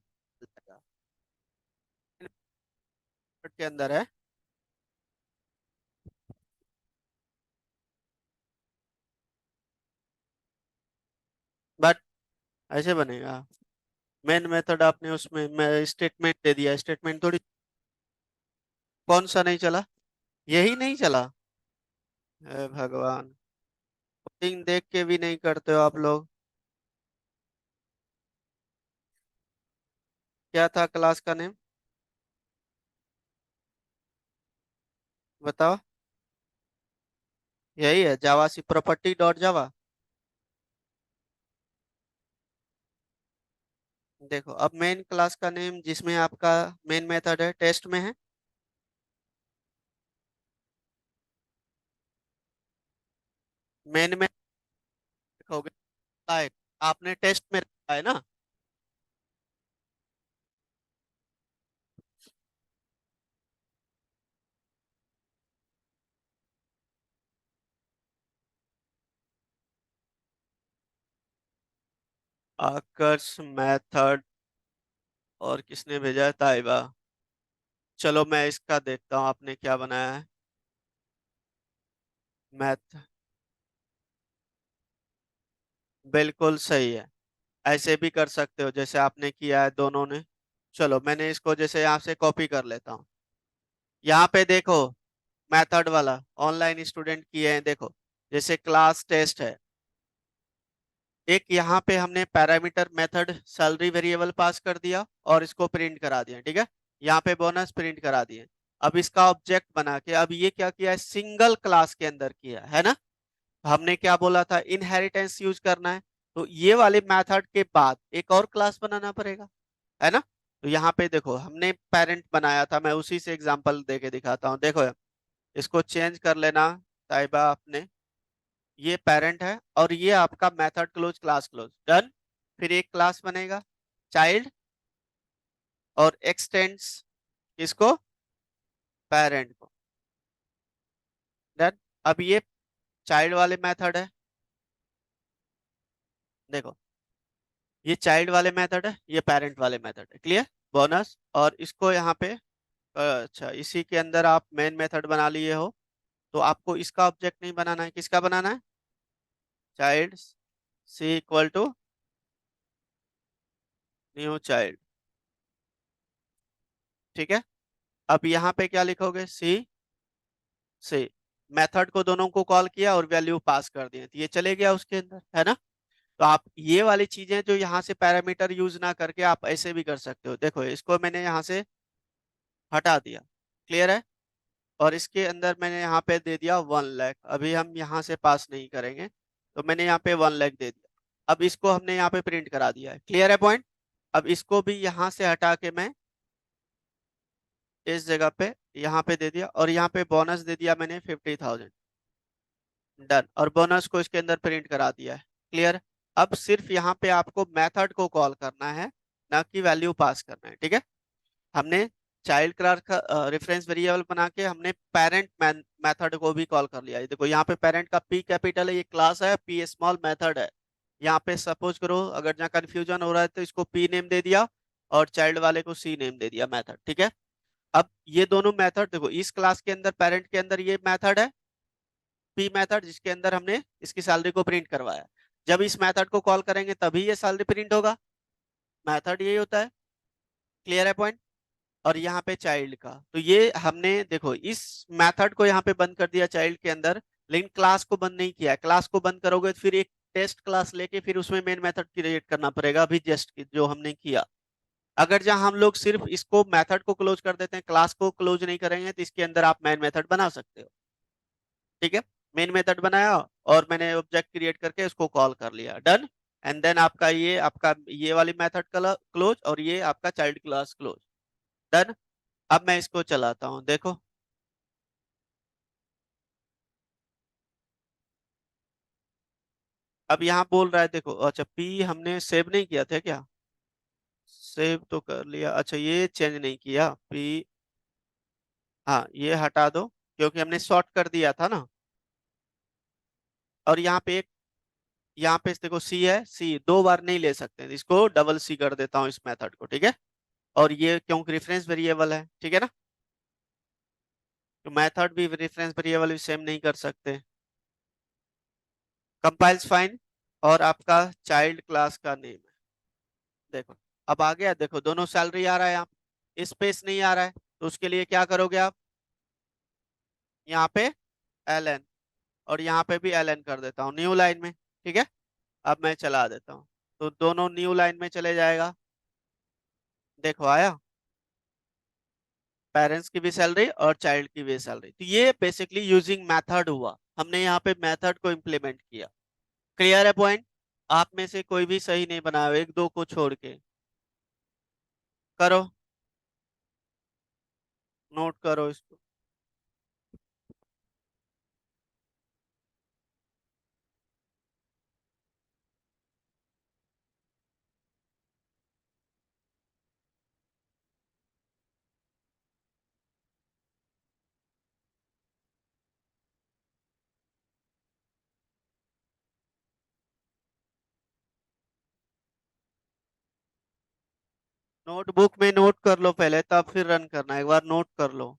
के अंदर है। बट ऐसे बनेगा? मेन मेथड आपने उसमें स्टेटमेंट दे दिया, स्टेटमेंट थोड़ी। कौन सा नहीं चला? यही नहीं चला? हे भगवान, कोडिंग देख के भी नहीं करते हो आप लोग। क्या था क्लास का नेम? बताओ। यही है, जावा सी प्रॉपर्टी डॉट जावा। देखो, अब मेन क्लास का नेम जिसमें आपका मेन मेथड है, टेस्ट में है। मेन में लिखोगे लाइक, आपने टेस्ट में रखा है ना। आकर्ष मेथड, और किसने भेजा है? ताइबा। चलो मैं इसका देखता हूँ आपने क्या बनाया है। मैथ, बिल्कुल सही है। ऐसे भी कर सकते हो जैसे आपने किया है दोनों ने। चलो मैंने इसको जैसे यहाँ से कॉपी कर लेता हूँ। यहाँ पे देखो, मेथड वाला ऑनलाइन स्टूडेंट किए हैं, देखो जैसे क्लास टेस्ट है, एक यहाँ पे हमने पैरामीटर मेथड सैलरी वेरिएबल पास कर दिया और इसको प्रिंट करा दिया, ठीक है। यहाँ पे बोनस प्रिंट करा दिए। अब इसका ऑब्जेक्ट बना के अब ये क्या किया है, सिंगल क्लास के अंदर किया है ना। हमने क्या बोला था, इनहेरिटेंस यूज करना है, तो ये वाले मेथड के बाद एक और क्लास बनाना पड़ेगा, है ना। तो यहाँ पे देखो हमने पेरेंट बनाया था, मैं उसी से एग्जांपल देके दिखाता हूँ, देखो इसको चेंज कर लेना ताइबा आपने। ये पेरेंट है और ये आपका method close class close, done. फिर एक क्लास बनेगा चाइल्ड और एक्सटेंड्स इसको, पेरेंट को, डन। अब ये चाइल्ड वाले मेथड है, देखो ये चाइल्ड वाले मेथड है, ये पेरेंट वाले मेथड है, क्लियर। बोनस, और इसको यहाँ पे अच्छा इसी के अंदर आप मेन मेथड बना लिए हो, तो आपको इसका ऑब्जेक्ट नहीं बनाना है, किसका बनाना है, child C equal to new child, ठीक है। अब यहाँ पे क्या लिखोगे, सी से मेथड को दोनों को कॉल किया और वैल्यू पास कर दिए, तो ये चले गया उसके अंदर, है ना। तो आप ये वाली चीजें जो यहाँ से पैरामीटर यूज ना करके आप ऐसे भी कर सकते हो, देखो इसको मैंने यहाँ से हटा दिया, क्लियर है। और इसके अंदर मैंने यहाँ पे दे दिया 1 लाख, अभी हम यहाँ से पास नहीं करेंगे, तो मैंने यहाँ पे 1 लाख दे दिया। अब इसको हमने यहाँ पे प्रिंट करा दिया है, क्लियर है पॉइंट। अब इसको भी यहाँ से हटा के मैं इस जगह पे यहाँ पे दे दिया और यहाँ पे बोनस दे दिया मैंने 50,000, डन। और बोनस को इसके अंदर प्रिंट करा दिया है, क्लियर। अब सिर्फ यहाँ पे आपको मेथड को कॉल करना है, ना कि वैल्यू पास करना है, ठीक है। हमने चाइल्ड क्लास का रेफरेंस वेरिएबल बना के हमने पेरेंट मेथड को भी कॉल कर लिया है। देखो यहाँ पे पेरेंट का पी कैपिटल है, ये क्लास है, पी स्मॉल मेथड है। यहाँ पे सपोज करो अगर जहाँ कंफ्यूजन हो रहा है तो इसको पी नेम दे दिया और चाइल्ड वाले को सी नेम दे दिया मेथड, ठीक है। अब ये दोनों मेथड देखो, इस क्लास के अंदर पेरेंट के अंदर ये मेथड है पी मेथड, जिसके अंदर हमने इसकी सैलरी को प्रिंट करवाया। जब इस मेथड को कॉल करेंगे तभी ये सैलरी प्रिंट होगा, मेथड यही होता है, क्लियर है पॉइंट। और यहाँ पे चाइल्ड का, तो ये हमने देखो इस मेथड को यहाँ पे बंद कर दिया चाइल्ड के अंदर, लेकिन क्लास को बंद नहीं किया है। क्लास को बंद करोगे तो फिर एक टेस्ट क्लास लेके फिर उसमें मेन मेथड क्रिएट करना पड़ेगा, अभी जस्ट जो हमने किया। अगर जहाँ हम लोग सिर्फ इसको मेथड को क्लोज कर देते हैं, क्लास को क्लोज नहीं करेंगे, तो इसके अंदर आप मेन मेथड बना सकते हो, ठीक है। मेन मेथड बनाया और मैंने ऑब्जेक्ट क्रिएट करके इसको कॉल कर लिया, डन। एंड देन आपका ये वाली मेथड क्लोज और ये आपका चाइल्ड क्लास क्लोज, डन। अब मैं इसको चलाता हूँ, देखो अब यहाँ बोल रहा है, देखो अच्छा पी हमने सेव नहीं किया था क्या, सेव तो कर लिया, अच्छा ये चेंज नहीं किया पी, हाँ ये हटा दो क्योंकि हमने शॉर्ट कर दिया था ना। और यहाँ पे एक, यहाँ पे देखो सी है, सी दो बार नहीं ले सकते, इसको डबल सी कर देता हूँ इस मेथड को, ठीक है। और ये क्योंकि रेफरेंस वेरिएबल है, ठीक है ना, तो मेथड भी रेफरेंस वेरिएबल भी सेम नहीं कर सकते। कंपाइल्स फाइन, और आपका चाइल्ड क्लास का नेम है, देखो अब आ गया, देखो दोनों सैलरी आ रहा है, यहाँ स्पेस नहीं आ रहा है, तो उसके लिए क्या करोगे आप, यहाँ पे एल एन, और यहाँ पे भी एल एन कर देता हूँ न्यू लाइन में, ठीक है। अब मैं चला देता हूँ, तो दोनों न्यू लाइन में चले जाएगा, देखो आया, पेरेंट्स की भी सैलरी और चाइल्ड की भी सैलरी। तो ये बेसिकली यूजिंग मेथड हुआ, हमने यहाँ पे मेथड को इम्प्लीमेंट किया, क्लियर है पॉइंट। आप में से कोई भी सही नहीं बनाया, एक दो को छोड़ के, करो, नोट करो इसको। नोटबुक में नोट कर लो पहले, तब फिर रन करना, एक बार नोट कर लो।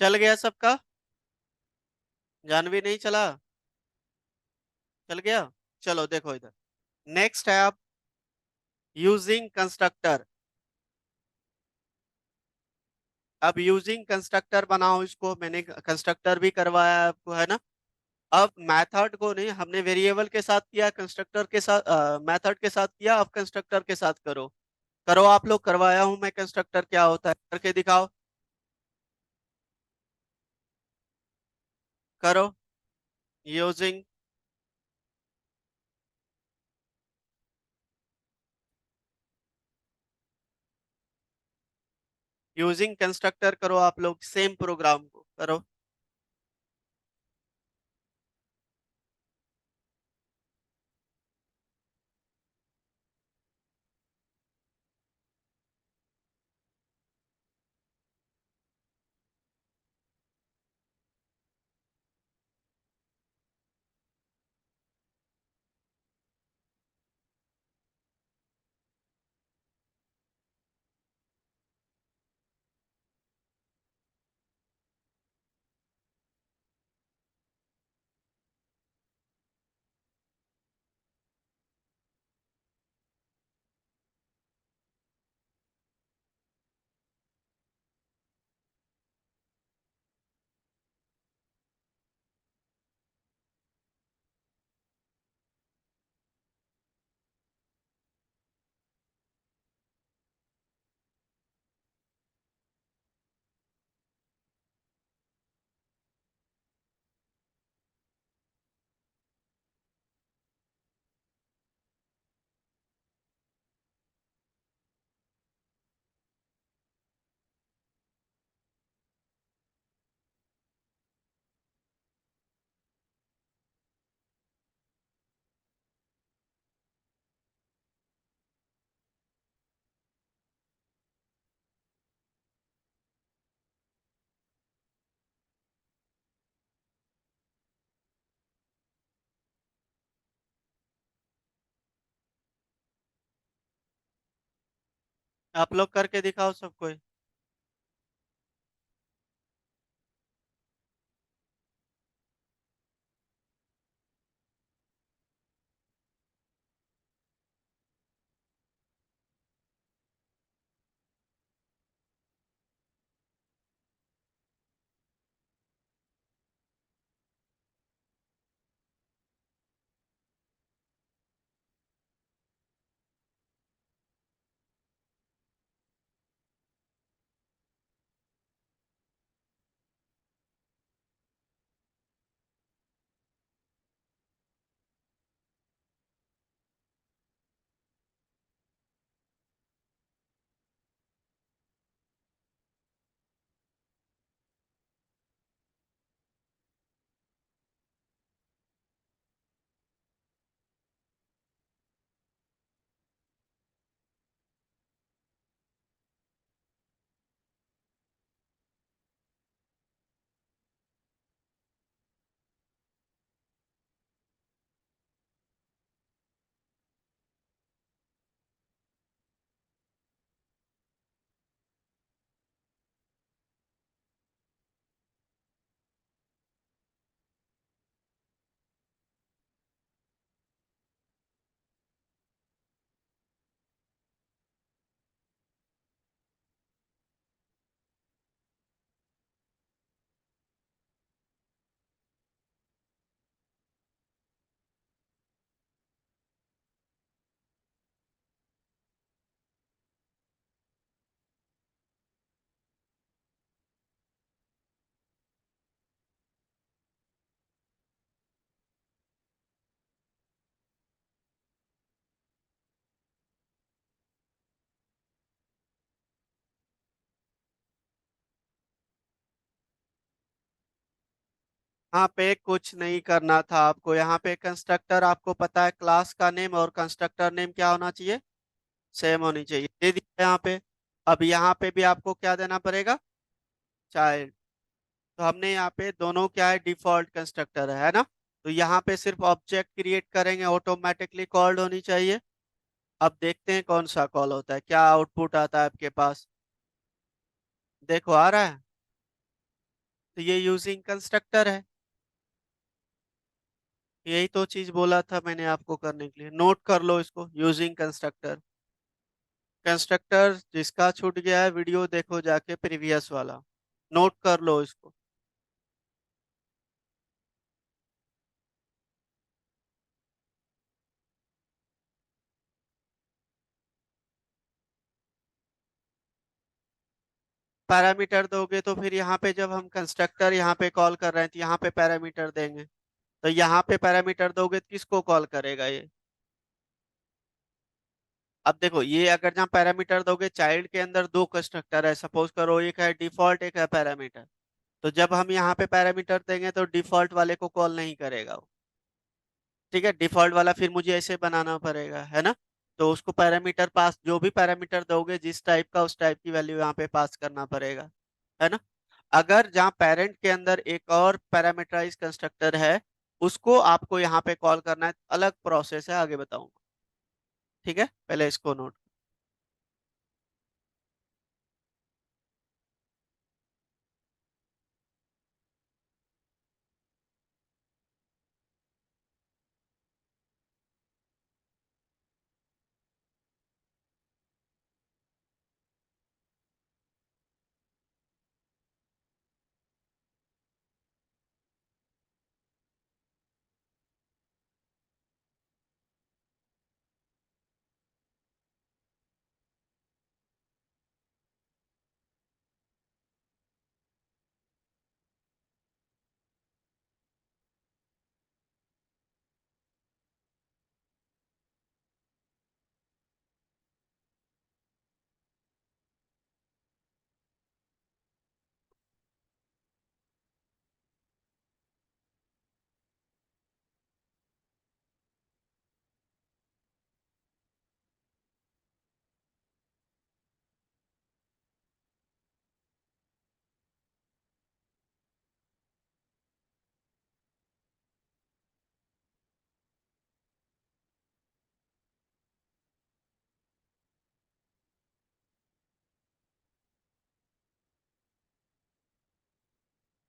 चल गया सबका? जानवी नहीं चला? चल गया। चलो देखो इधर। नेक्स्ट है आप यूजिंग कंस्ट्रक्टर। अब यूजिंग कंस्ट्रक्टर बनाओ इसको, मैंने कंस्ट्रक्टर भी करवाया है आपको, है ना। अब मेथड को नहीं, हमने वेरिएबल के साथ किया, कंस्ट्रक्टर के साथ, मेथड के साथ किया, अब कंस्ट्रक्टर के साथ करो। करो आप लोग, करवाया हूं मैं कंस्ट्रक्टर क्या होता है, करके दिखाओ। करो। यूजिंग यूजिंग कंस्ट्रक्टर करो आप लोग, सेम प्रोग्राम को करो। आप लोग करके दिखाओ सब कोई। यहाँ पे कुछ नहीं करना था आपको, यहाँ पे कंस्ट्रक्टर आपको पता है, क्लास का नेम और कंस्ट्रक्टर नेम क्या होना चाहिए, सेम होनी चाहिए, दे दिया यहाँ पे। अब यहाँ पे भी आपको क्या देना पड़ेगा, चाइल्ड। तो हमने यहाँ पे दोनों क्या है, डिफॉल्ट कंस्ट्रक्टर है ना। तो यहाँ पे सिर्फ ऑब्जेक्ट क्रिएट करेंगे, ऑटोमेटिकली कॉल्ड होनी चाहिए। अब देखते हैं कौन सा कॉल होता है, क्या आउटपुट आता है आपके पास। देखो आ रहा है। तो ये यूजिंग कंस्ट्रक्टर है। यही तो चीज बोला था मैंने आपको करने के लिए, नोट कर लो इसको, यूजिंग कंस्ट्रक्टर। कंस्ट्रक्टर जिसका छूट गया है वीडियो देखो जाके प्रीवियस वाला, नोट कर लो इसको। पैरामीटर दोगे तो फिर यहाँ पे जब हम कंस्ट्रक्टर यहाँ पे कॉल कर रहे हैं तो यहाँ पे पैरामीटर देंगे, तो यहाँ पे पैरामीटर दोगे तो किसको कॉल करेगा ये। अब देखो ये अगर जहाँ पैरामीटर दोगे, चाइल्ड के अंदर दो कंस्ट्रक्टर है सपोज करो, एक है डिफॉल्ट एक है पैरामीटर। तो जब हम यहाँ पे पैरामीटर देंगे तो डिफॉल्ट वाले को कॉल नहीं करेगा वो। ठीक है, डिफॉल्ट वाला फिर मुझे ऐसे बनाना पड़ेगा, है ना। तो उसको पैरामीटर पास, जो भी पैरामीटर दोगे जिस टाइप का उस टाइप की वैल्यू यहाँ पे पास करना पड़ेगा, है ना। अगर जहाँ पेरेंट के अंदर एक और पैरामीटराइज कंस्ट्रक्टर है, उसको आपको यहाँ पे कॉल करना है, अलग प्रोसेस है, आगे बताऊंगा। ठीक है, पहले इसको नोट।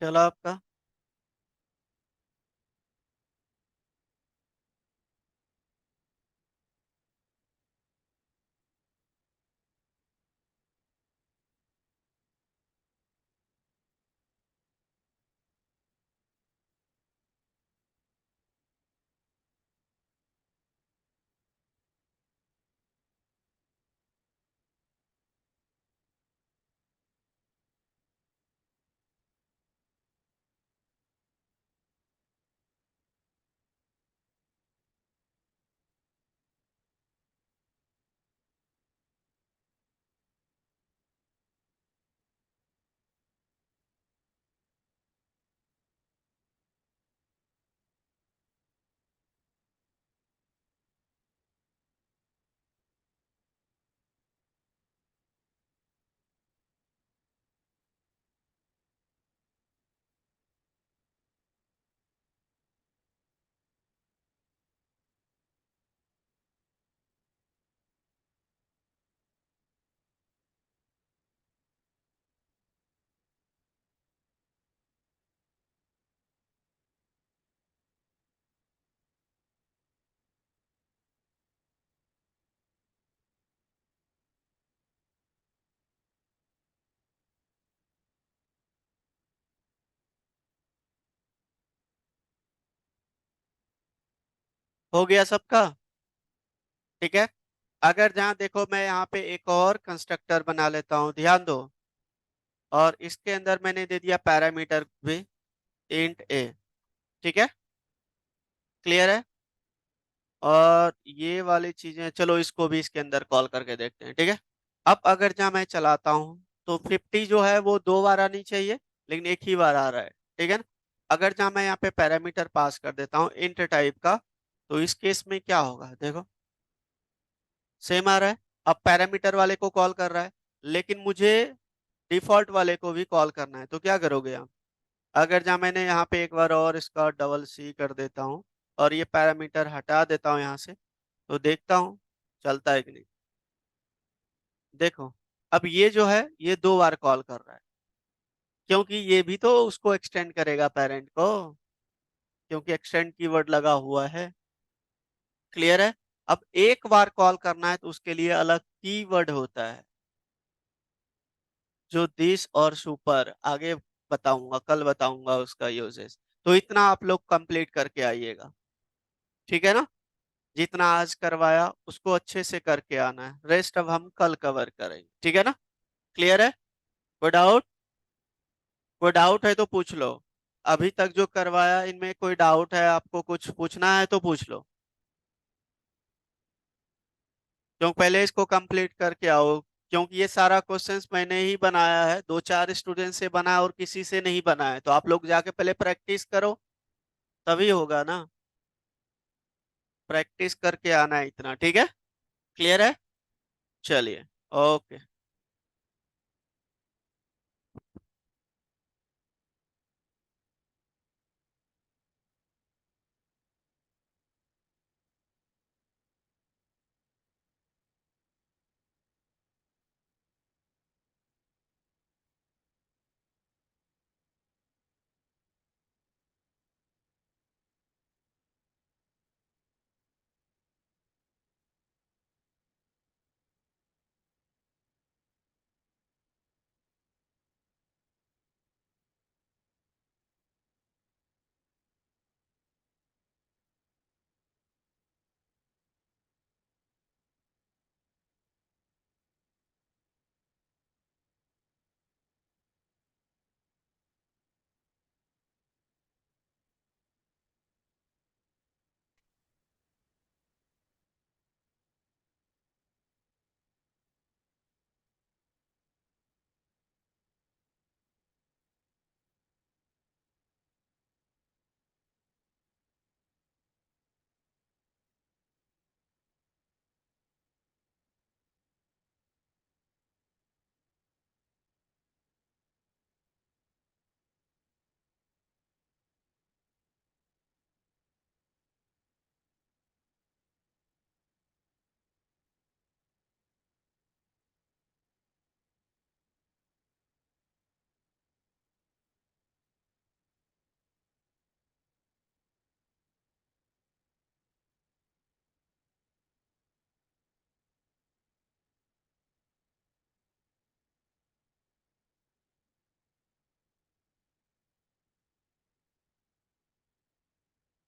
चलो आपका हो गया सबका। ठीक है, अगर जहाँ देखो मैं यहाँ पे एक और कंस्ट्रक्टर बना लेता हूँ, ध्यान दो। और इसके अंदर मैंने दे दिया पैरामीटर भी, इंट ए। ठीक है, क्लियर है। और ये वाली चीजें चलो इसको भी इसके अंदर कॉल करके देखते हैं। ठीक है, अब अगर जहाँ मैं चलाता हूँ तो 50 जो है वो दो बार आनी चाहिए, लेकिन एक ही बार आ रहा है। ठीक है ना। अगर जहाँ मैं यहाँ पे पैरामीटर पास कर देता हूँ इंट टाइप का, तो इस केस में क्या होगा देखो, सेम आ रहा है। अब पैरामीटर वाले को कॉल कर रहा है, लेकिन मुझे डिफॉल्ट वाले को भी कॉल करना है, तो क्या करोगे आप। अगर जहाँ मैंने यहाँ पे एक बार और इसका डबल सी कर देता हूँ और ये पैरामीटर हटा देता हूँ यहाँ से, तो देखता हूँ चलता है कि नहीं। देखो, अब ये जो है ये दो बार कॉल कर रहा है, क्योंकि ये भी तो उसको एक्सटेंड करेगा पेरेंट को, क्योंकि एक्सटेंड कीवर्ड लगा हुआ है। क्लियर है? अब एक बार कॉल करना है तो उसके लिए अलग कीवर्ड होता है, जो दिस और सुपर आगे बताऊंगा, कल बताऊंगा उसका यूजेस। तो इतना आप लोग कंप्लीट करके आइएगा, ठीक है ना? जितना आज करवाया उसको अच्छे से करके आना है, रेस्ट अब हम कल कवर करेंगे, ठीक है ना? क्लियर है? कोई डाउट? कोई डाउट है तो पूछ लो। अभी तक जो करवाया इनमें कोई डाउट है, आपको कुछ पूछना है तो पूछ लो। क्यों, पहले इसको कंप्लीट करके आओ, क्योंकि ये सारा क्वेश्चंस मैंने ही बनाया है, दो चार स्टूडेंट से बना है और किसी से नहीं बना है, तो आप लोग जाके पहले प्रैक्टिस करो, तभी होगा ना। प्रैक्टिस करके आना है इतना, ठीक है? क्लियर है? चलिए। ओके।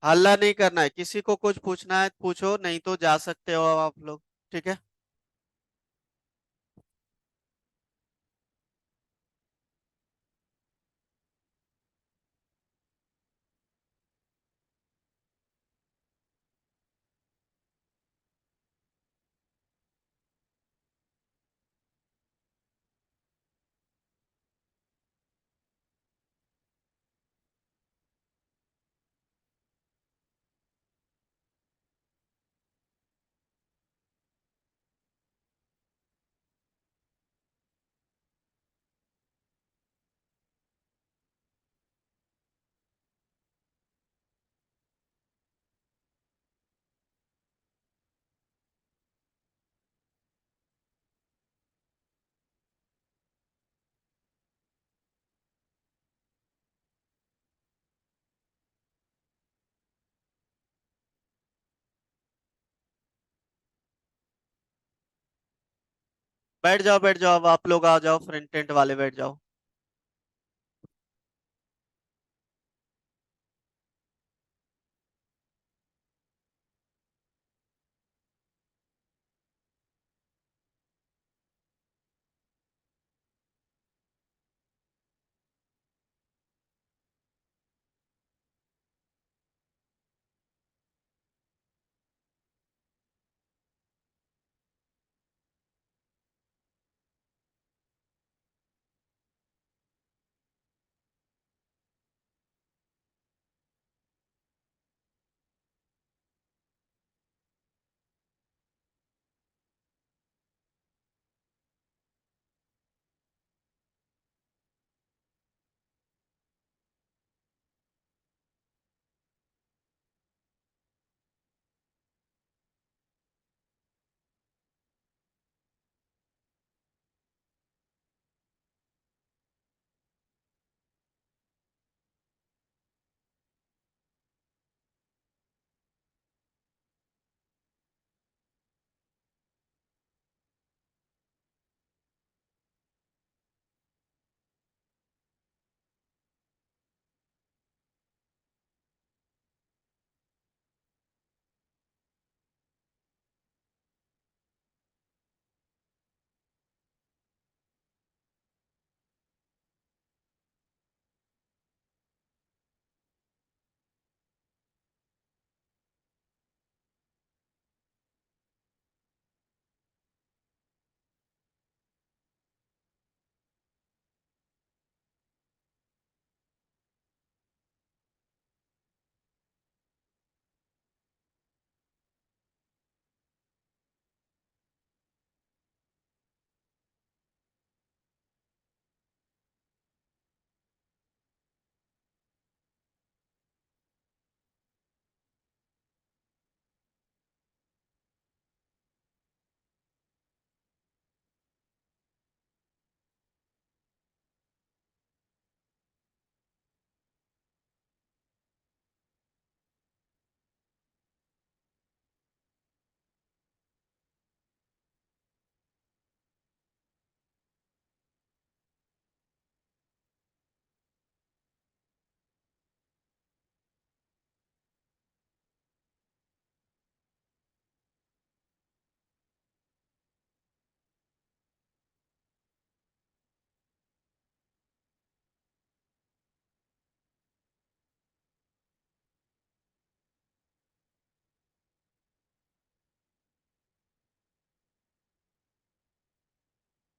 हल्ला नहीं करना है, किसी को कुछ पूछना है पूछो, नहीं तो जा सकते हो आप लोग, ठीक है? बैठ जाओ बैठ जाओ, अब आप लोग आ जाओ, फ्रंट टेंट वाले बैठ जाओ।